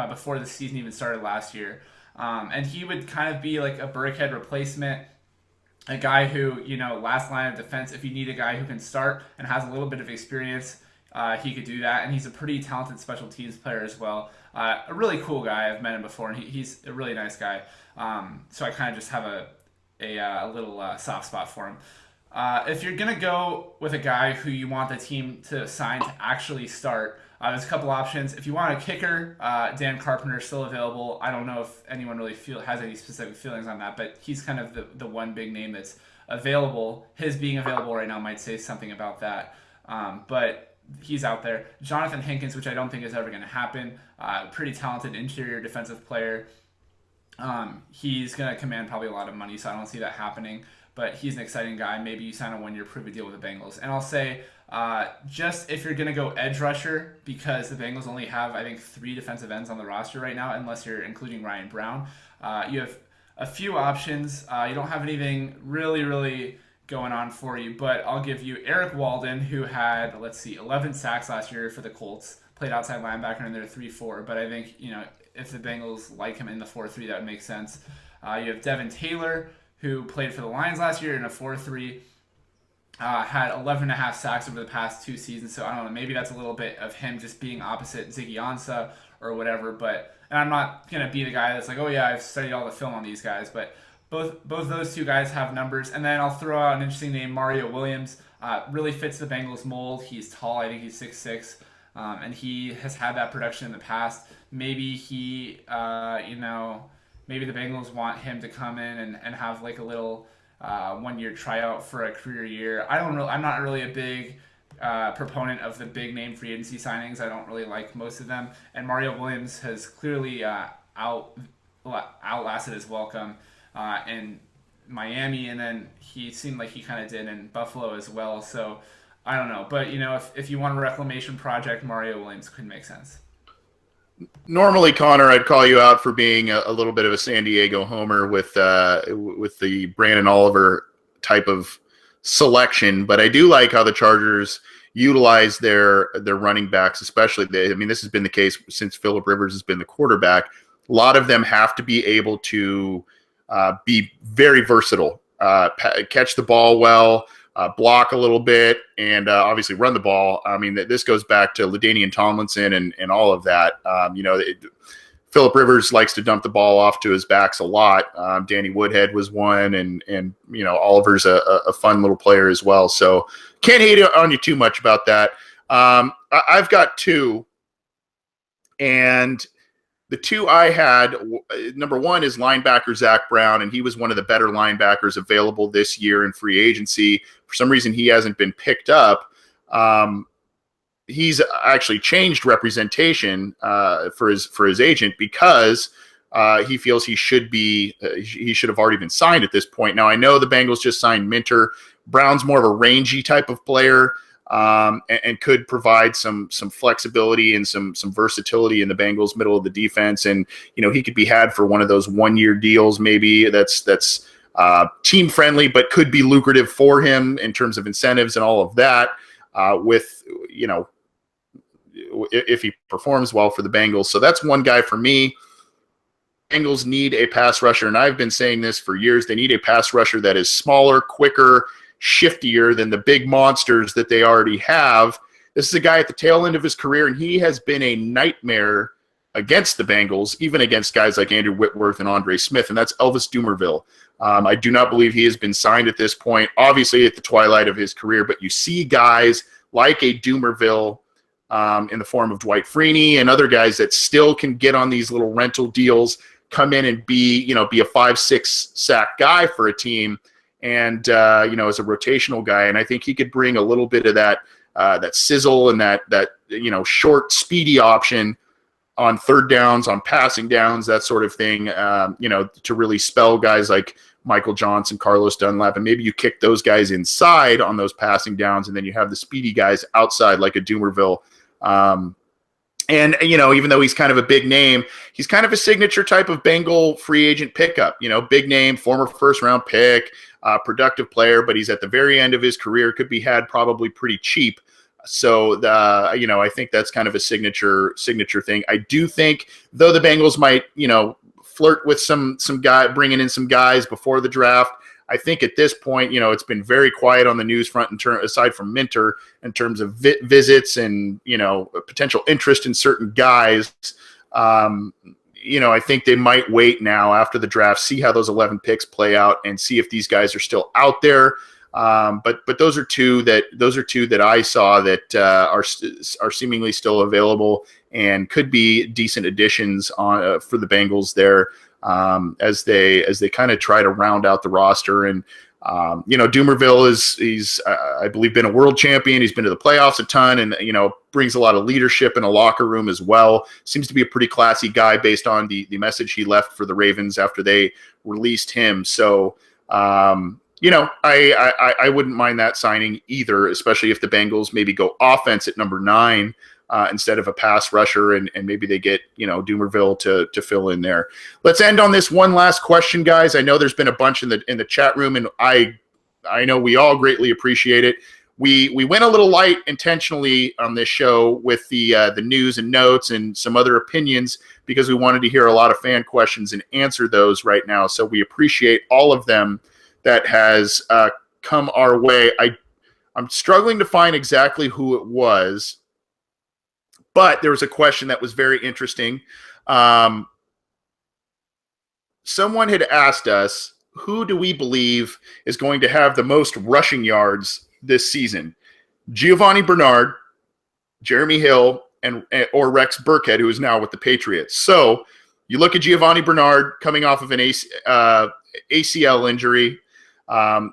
before the season even started last year. And he would kind of be like a Burkhead replacement, a guy who, last line of defense, if you need a guy who can start and has a little bit of experience, he could do that. And he's a pretty talented special teams player as well. A really cool guy. I've met him before, and he's a really nice guy. So I kind of just have a little soft spot for him. If you're going to go with a guy who you want the team to sign to actually start, there's a couple options. If you want a kicker, Dan Carpenter is still available. I don't know if anyone really has any specific feelings on that, but he's kind of the one big name that's available. His being available right now might say something about that. But he's out there. Jonathan Hankins, which I don't think is ever going to happen. Pretty talented interior defensive player. He's going to command probably a lot of money, so I don't see that happening. But he's an exciting guy. Maybe you sign a one-year prove deal with the Bengals. And I'll say, just if you're going to go edge rusher, because the Bengals only have, I think, 3 defensive ends on the roster right now, unless you're including Ryan Brown. You have a few options. You don't have anything really going on for you, but I'll give you Eric Walden, who had, 11 sacks last year for the Colts, played outside linebacker in their 3-4, but I think, if the Bengals like him in the 4-3, that would make sense. You have Devin Taylor, who played for the Lions last year in a 4-3, had 11.5 sacks over the past 2 seasons, so I don't know, maybe that's a little bit of him just being opposite Ziggy Ansah or whatever, and I'm not going to be the guy that's like, oh yeah, I've studied all the film on these guys, but both those two guys have numbers. And then I'll throw out an interesting name, Mario Williams. Really fits the Bengals mold. He's tall. I think he's 6'6", and he has had that production in the past. Maybe maybe the Bengals want him to come in and have like a little 1-year tryout for a career year. I'm not really a big proponent of the big name free agency signings. I don't really like most of them. And Mario Williams has clearly outlasted his welcome in Miami, and then he seemed like he kind of did in Buffalo as well. So I don't know, but if you want a reclamation project, Mario Williams could make sense. Normally, Connor, I'd call you out for being a little bit of a San Diego homer with the Brandon Oliver type of selection, but I do like how the Chargers utilize their running backs, especially. This has been the case since Phillip Rivers has been the quarterback. A lot of them have to be able to be very versatile, catch the ball well, block a little bit, and obviously run the ball. This goes back to LaDainian Tomlinson and all of that. Phillip Rivers likes to dump the ball off to his backs a lot. Danny Woodhead was one, and Oliver's a fun little player as well. So can't hate on you too much about that. I've got 2, and the 2 I had, number 1 is linebacker Zach Brown, and he was one of the better linebackers available this year in free agency. For some reason, he hasn't been picked up. He's actually changed representation for his agent because he feels he should have already been signed at this point. Now, I know the Bengals just signed Minter. Brown's more of a rangy type of player. And could provide some flexibility and some versatility in the Bengals' middle of the defense. And he could be had for one of those 1-year deals, maybe that's team friendly, but could be lucrative for him in terms of incentives and all of that. If he performs well for the Bengals, so that's one guy for me. Bengals need a pass rusher, and I've been saying this for years. They need a pass rusher that is smaller, quicker, shiftier than the big monsters that they already have. This is a guy at the tail end of his career, and he has been a nightmare against the Bengals, even against guys like Andrew Whitworth and Andre Smith, and that's Elvis Dumervil. I do not believe he has been signed at this point, obviously at the twilight of his career, but you see guys like a Dumervil in the form of Dwight Freeney and other guys that still can get on these little rental deals, come in and be a 5-6 sack guy for a team, and as a rotational guy. And I think he could bring a little bit of that sizzle and that short, speedy option on third downs, on passing downs, that sort of thing, to really spell guys like Michael Johnson, Carlos Dunlap, and maybe you kick those guys inside on those passing downs, and then you have the speedy guys outside like a Dumervil. And, even though he's kind of a big name, he's kind of a signature type of Bengal free agent pickup, big name, former first-round pick, productive player, but he's at the very end of his career, could be had probably pretty cheap. So, I think that's kind of a signature thing. I do think, though, the Bengals might, flirt with some guy, bringing in some guys before the draft. I think at this point, it's been very quiet on the news front aside from Minter in terms of visits and, potential interest in certain guys. I think they might wait now after the draft, see how those 11 picks play out and see if these guys are still out there. But those are two that I saw that are seemingly still available and could be decent additions for the Bengals there as they kind of try to round out the roster. And Dumerville he's I believe been a world champion. He's been to the playoffs a ton, and brings a lot of leadership in a locker room as well. Seems to be a pretty classy guy based on the message he left for the Ravens after they released him. So I wouldn't mind that signing either, especially if the Bengals maybe go offense at number 9 instead of a pass rusher, and maybe they get Dumerville to fill in there. Let's end on this one last question, guys. I know there's been a bunch in the chat room, and I know we all greatly appreciate it. We went a little light intentionally on this show with the news and notes and some other opinions because we wanted to hear a lot of fan questions and answer those right now. So we appreciate all of them that has come our way. I'm struggling to find exactly who it was, but there was a question that was very interesting. Someone had asked us, who do we believe is going to have the most rushing yards this season? Giovanni Bernard, Jeremy Hill, or Rex Burkhead, who is now with the Patriots. So you look at Giovanni Bernard coming off of an ACL injury.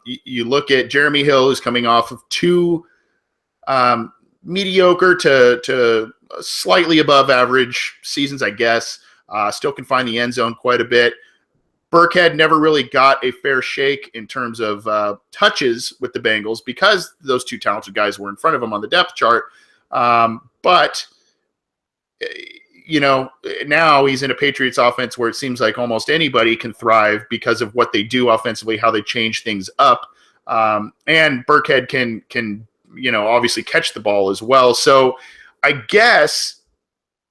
You look at Jeremy Hill, who's coming off of 2 mediocre to slightly above average seasons, I guess. Still can find the end zone quite a bit. Burkhead never really got a fair shake in terms of touches with the Bengals because those 2 talented guys were in front of him on the depth chart. But now he's in a Patriots offense where it seems like almost anybody can thrive because of what they do offensively, how they change things up. And Burkhead can obviously catch the ball as well. So I guess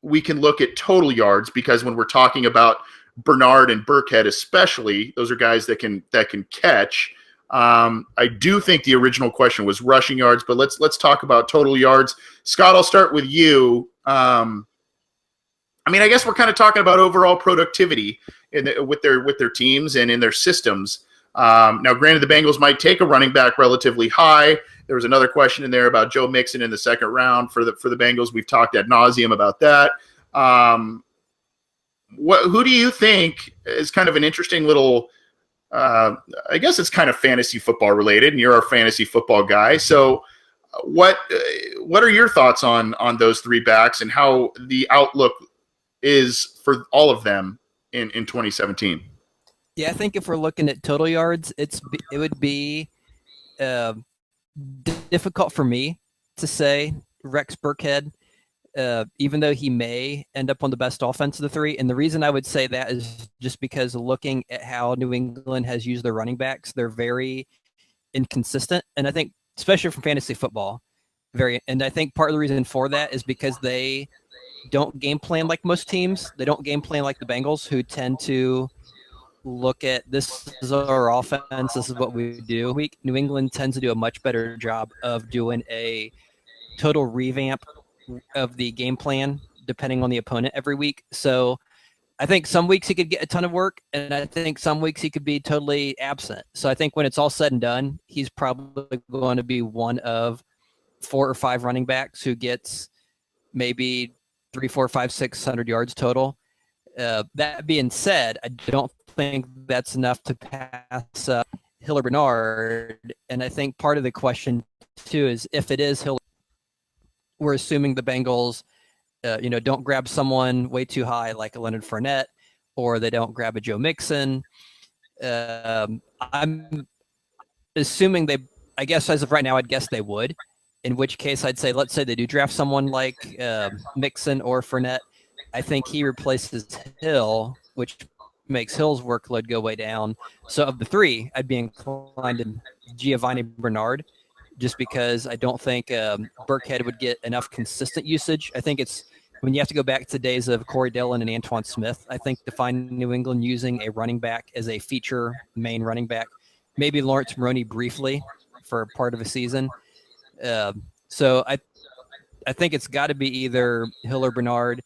we can look at total yards, because when we're talking about Bernard and Burkhead especially, those are guys that can catch. I do think the original question was rushing yards, but let's talk about total yards. Scott, I'll start with you. I guess we're kind of talking about overall productivity with their teams and in their systems. Now, granted, the Bengals might take a running back relatively high. There was another question in there about Joe Mixon in the second round for the Bengals. We've talked ad nauseum about that. Who do you think is kind of an interesting little? I guess it's kind of fantasy football related, and you're our fantasy football guy. So, what are your thoughts on those 3 backs and how the outlook is for all of them in 2017? Yeah, I think if we're looking at total yards, it would be difficult for me to say Rex Burkhead, even though he may end up on the best offense of the 3. And the reason I would say that is just because looking at how New England has used their running backs, they're very inconsistent. And I think, especially from fantasy football, and I think part of the reason for that is because they don't game plan like most teams. They don't game plan like the Bengals, who tend to look at, this is our offense, this is what we do. New England tends to do a much better job of doing a total revamp of the game plan depending on the opponent every week. So I think some weeks he could get a ton of work, and I think some weeks he could be totally absent. So I think when it's all said and done, he's probably going to be one of 4 or 5 running backs who gets maybe 3, 4, 5, 600 yards total. That being said, I don't think that's enough to pass Hill or Bernard. And I think part of the question too is, if it is Hill, we're assuming the Bengals, don't grab someone way too high like a Leonard Fournette, or they don't grab a Joe Mixon. I'm assuming I guess as of right now, I'd guess they would. In which case, I'd say, let's say they do draft someone like Mixon or Fournette. I think he replaces Hill, which makes Hill's workload go way down. So of the 3, I'd be inclined to Giovanni Bernard, just because I don't think Burkhead would get enough consistent usage. I think it's when you have to go back to the days of Corey Dillon and Antoine Smith, I think, to find New England using a running back as a feature main running back. Maybe Lawrence Maroney briefly for part of a season. So I think it's got to be either Hill or Bernard.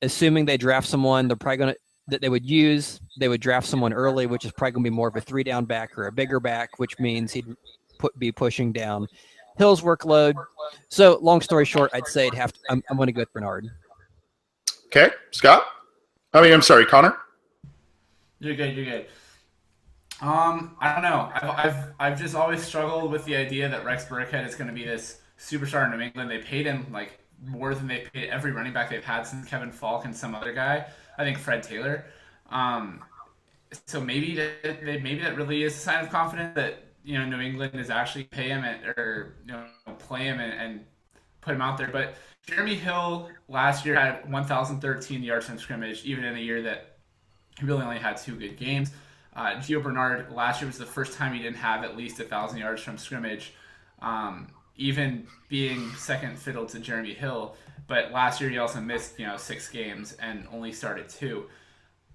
Assuming they draft someone, they're probably going to that they would draft someone early, which is probably going to be more of a 3-down back or a bigger back, which means he'd be pushing down Hill's workload. So long story short, I'd say I'm going to go with Bernard. Okay, Scott. I'm sorry, Connor. You're good. I don't know. I've just always struggled with the idea that Rex Burkhead is going to be this superstar in New England. They paid him like more than they paid every running back they've had since Kevin Falk and some other guy. I think Fred Taylor. Um, so maybe that really is a sign of confidence that New England is actually pay him or play him and put him out there. But Jeremy Hill last year had 1,013 yards from scrimmage, even in a year that he really only had 2 good games. Gio Bernard last year was the first time he didn't have at least 1,000 yards from scrimmage, even being second fiddle to Jeremy Hill. But last year he also missed 6 games and only started 2.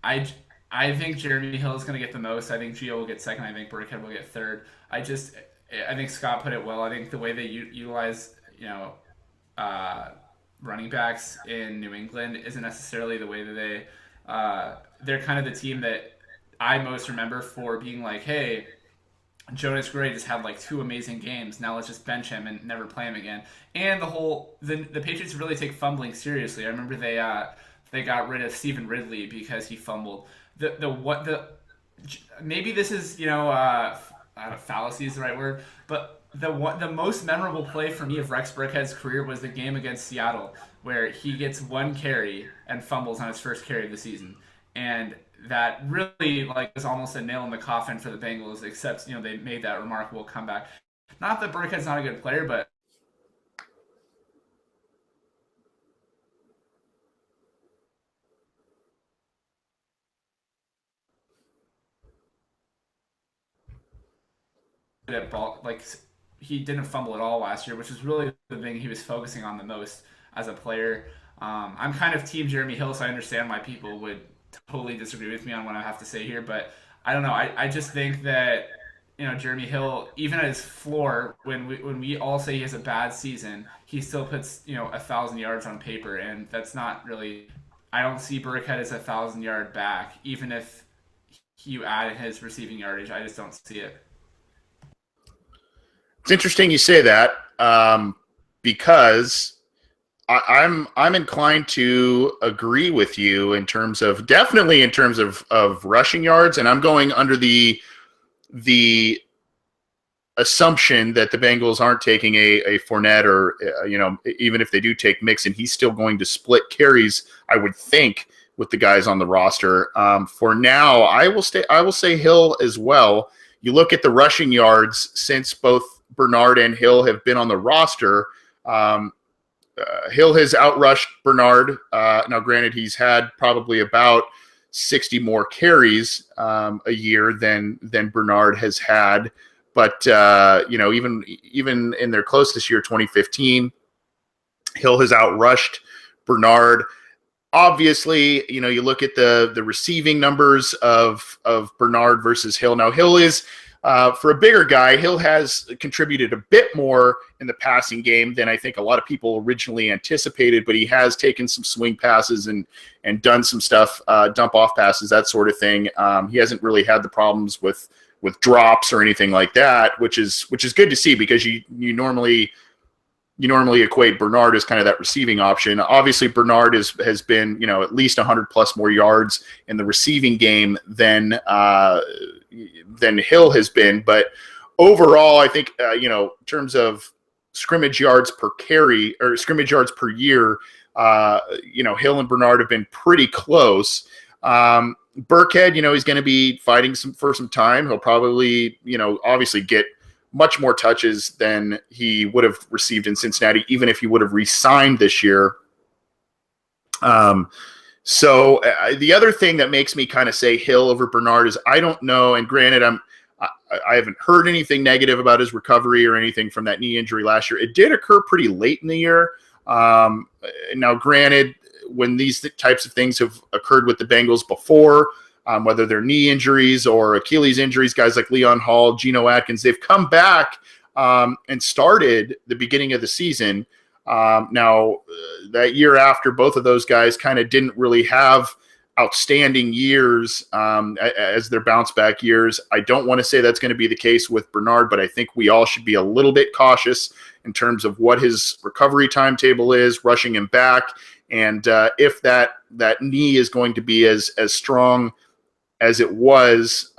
I I think Jeremy Hill is going to get the most. I think Gio will get second. I think Burkhead will get third. I think Scott put it well. I think the way they utilize uh, running backs in New England isn't necessarily the way that they're kind of the team that I most remember for being like, hey, Jonas Gray just had like 2 amazing games. Now let's just bench him and never play him again. And the Patriots really take fumbling seriously. I remember they got rid of Stephen Ridley because he fumbled. Maybe this is I don't know, fallacy is the right word, but the most memorable play for me of Rex Burkhead's career was the game against Seattle where he gets 1 carry and fumbles on his first carry of the season, and that really like was almost a nail in the coffin for the Bengals. Except they made that remarkable comeback. Not that Burkhead's not a good player, but that ball like he didn't fumble at all last year, which is really the thing he was focusing on the most as a player. I'm kind of team Jeremy Hill, so I understand why people would totally disagree with me on what I have to say here, but I don't know. I just think that Jeremy Hill, even at his floor, when we all say he has a bad season, he still puts 1,000 yards on paper, and that's not really. I don't see Burkhead as 1,000 yard back, even if you add his receiving yardage. I just don't see it. It's interesting you say that because I'm inclined to agree with you in terms of definitely in terms of rushing yards, and I'm going under the assumption that the Bengals aren't taking a Fournette or even if they do take Mixon, he's still going to split carries, I would think, with the guys on the roster. For now, I will say Hill as well. You look at the rushing yards since both Bernard and Hill have been on the roster. Hill has outrushed Bernard. Now, granted, he's had probably about 60 more carries a year than Bernard has had. But even in their closest year, 2015, Hill has outrushed Bernard. Obviously, you look at the receiving numbers of Bernard versus Hill. Now, Hill is for a bigger guy, Hill has contributed a bit more in the passing game than I think a lot of people originally anticipated, but he has taken some swing passes and done some stuff, dump off passes, that sort of thing. He hasn't really had the problems with drops or anything like that, which is good to see because you normally equate Bernard as kind of that receiving option. Obviously, Bernard has been at least 100 plus more yards in the receiving game than Hill has been. But overall, I think in terms of scrimmage yards per carry or scrimmage yards per year, Hill and Bernard have been pretty close. Burkhead, he's going to be fighting for some time. He'll probably obviously get much more touches than he would have received in Cincinnati, even if he would have re-signed this year. So the other thing that makes me kind of say Hill over Bernard is I don't know, and granted, I haven't heard anything negative about his recovery or anything from that knee injury last year. It did occur pretty late in the year. Now, granted, when these types of things have occurred with the Bengals before, whether they're knee injuries or Achilles injuries, guys like Leon Hall, Geno Atkins, they've come back and started the beginning of the season. Now, that year after, both of those guys kind of didn't really have outstanding years as their bounce back years. I don't want to say that's going to be the case with Bernard, but I think we all should be a little bit cautious in terms of what his recovery timetable is, rushing him back, and if that knee is going to be as strong as it was,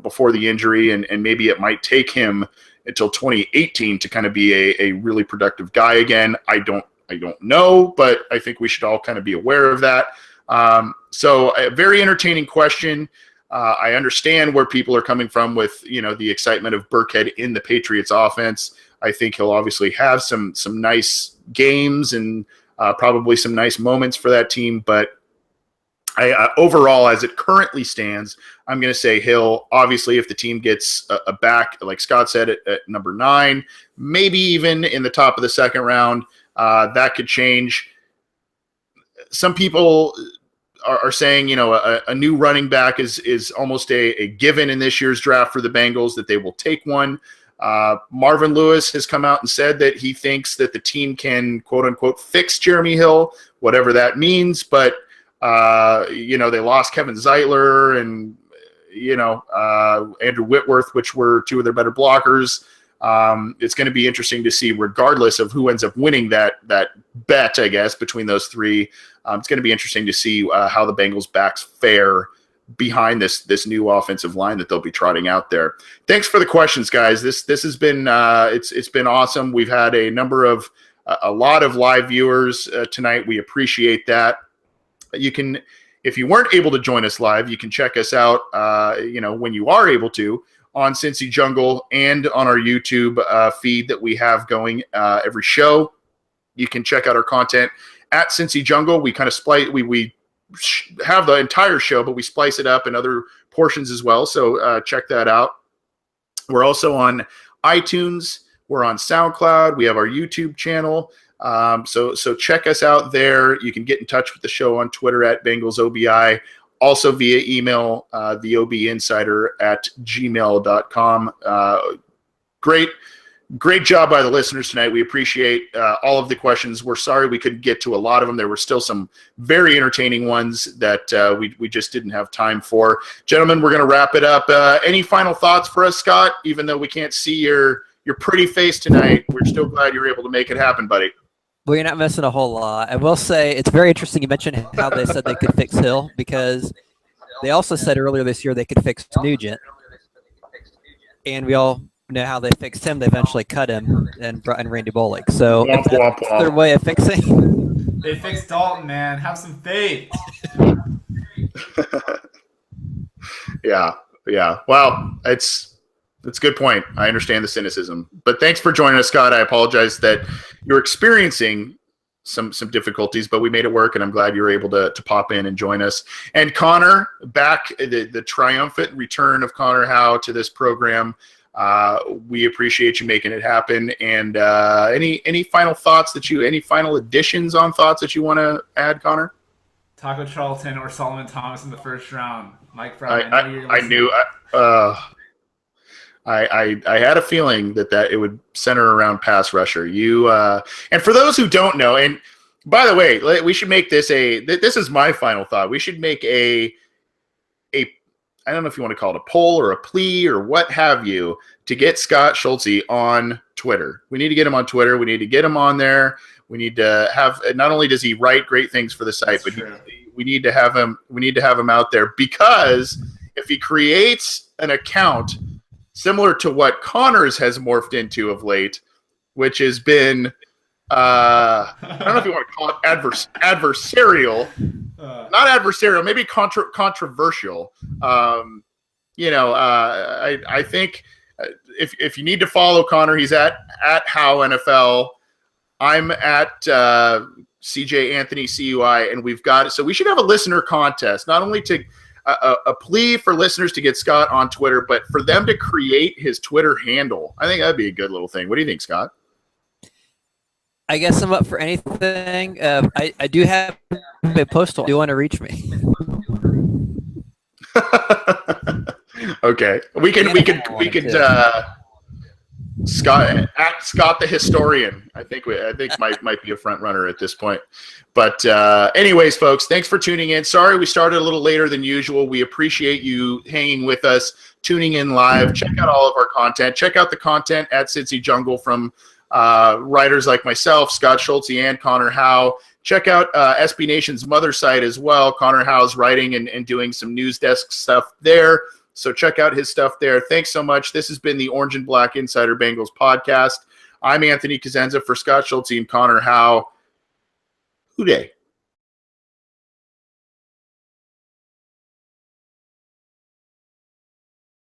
before the injury, and maybe it might take him until 2018 to kind of be a really productive guy again. I don't know, but I think we should all kind of be aware of that. So a very entertaining question. I understand where people are coming from with, the excitement of Burkhead in the Patriots offense. I think he'll obviously have some nice games and probably some nice moments for that team. But overall, as it currently stands, I'm going to say Hill. Obviously, if the team gets a back, like Scott said, at number 9, maybe even in the top of the second round, that could change. Some people are saying, a new running back is almost a given in this year's draft for the Bengals, that they will take one. Marvin Lewis has come out and said that he thinks that the team can, quote unquote, fix Jeremy Hill, whatever that means. But, they lost Kevin Zeitler and, Andrew Whitworth, which were two of their better blockers. It's going to be interesting to see, regardless of who ends up winning that bet, I guess, between those three. It's going to be interesting to see how the Bengals backs fare behind this new offensive line that they'll be trotting out there. Thanks for the questions, guys. This has been it's been awesome. We've had a lot of live viewers tonight. We appreciate that. You can, if you weren't able to join us live, you can check us out. When you are able to, on Cincy Jungle and on our YouTube feed that we have going every show. You can check out our content at Cincy Jungle. We kind of splice, we have the entire show, but we splice it up in other portions as well. So check that out. We're also on iTunes. We're on SoundCloud. We have our YouTube channel. So check us out there. You can get in touch with the show on Twitter at BengalsOBI. Also via email, theobinsider@gmail.com. Great job by the listeners tonight. We appreciate all of the questions. We're sorry we couldn't get to a lot of them. There were still some very entertaining ones that we just didn't have time for. Gentlemen, we're going to wrap it up. Any final thoughts for us, Scott? Even though we can't see your pretty face tonight, we're still glad you're able to make it happen, buddy. Well, you're not missing a whole lot. I will say it's very interesting you mentioned how they said they could fix Hill, because they also said earlier this year they could fix Nugent. And we all know how they fixed him. They eventually cut him and brought in Randy Bullock. So if that's their way of fixing. They fixed Dalton, man. Have some faith. Yeah. Well, it's a good point. I understand the cynicism. But thanks for joining us, Scott. I apologize that you're experiencing some difficulties, but we made it work, and I'm glad you were able to pop in and join us. And Connor, back, the triumphant return of Connor Howe to this program. We appreciate you making it happen. And any final thoughts any final additions on thoughts that you want to add, Connor? Taco Charlton or Solomon Thomas in the first round. Mike Brown. I had a feeling that it would center around pass rusher. And for those who don't know, and by the way, we should make this this is my final thought. We should make I don't know if you want to call it a poll or a plea or what have you, to get Scott Schultze on Twitter. We need to get him on Twitter. We need to get him on there. We need to have, not only does he write great things for the site, but we need to have him out there, because if he creates an account similar to what Connor's has morphed into of late, which has been, I don't know if you want to call it adversarial, not adversarial, maybe controversial. I think if you need to follow Connor, he's at How NFL. I'm at CJ Anthony CUI, and we've got it. So we should have a listener contest, not only to a plea for listeners to get Scott on Twitter, but for them to create his Twitter handle. I think that'd be a good little thing. What do you think, Scott? I guess I'm up for anything. I do have a postal. Do you want to reach me? Okay, we could Scott the historian. I think might be a front runner at this point. But anyways, folks, thanks for tuning in. Sorry we started a little later than usual. We appreciate you hanging with us, tuning in live. Check out all of our content. Check out the content at Cincy Jungle from writers like myself, Scott Schulte and Connor Howe. Check out SB Nation's mother site as well. Connor Howe's writing and doing some news desk stuff there. So check out his stuff there. Thanks so much. This has been the Orange and Black Insider Bengals podcast. I'm Anthony Cosenza for Scott Schulte and Connor Howe. Hoo day.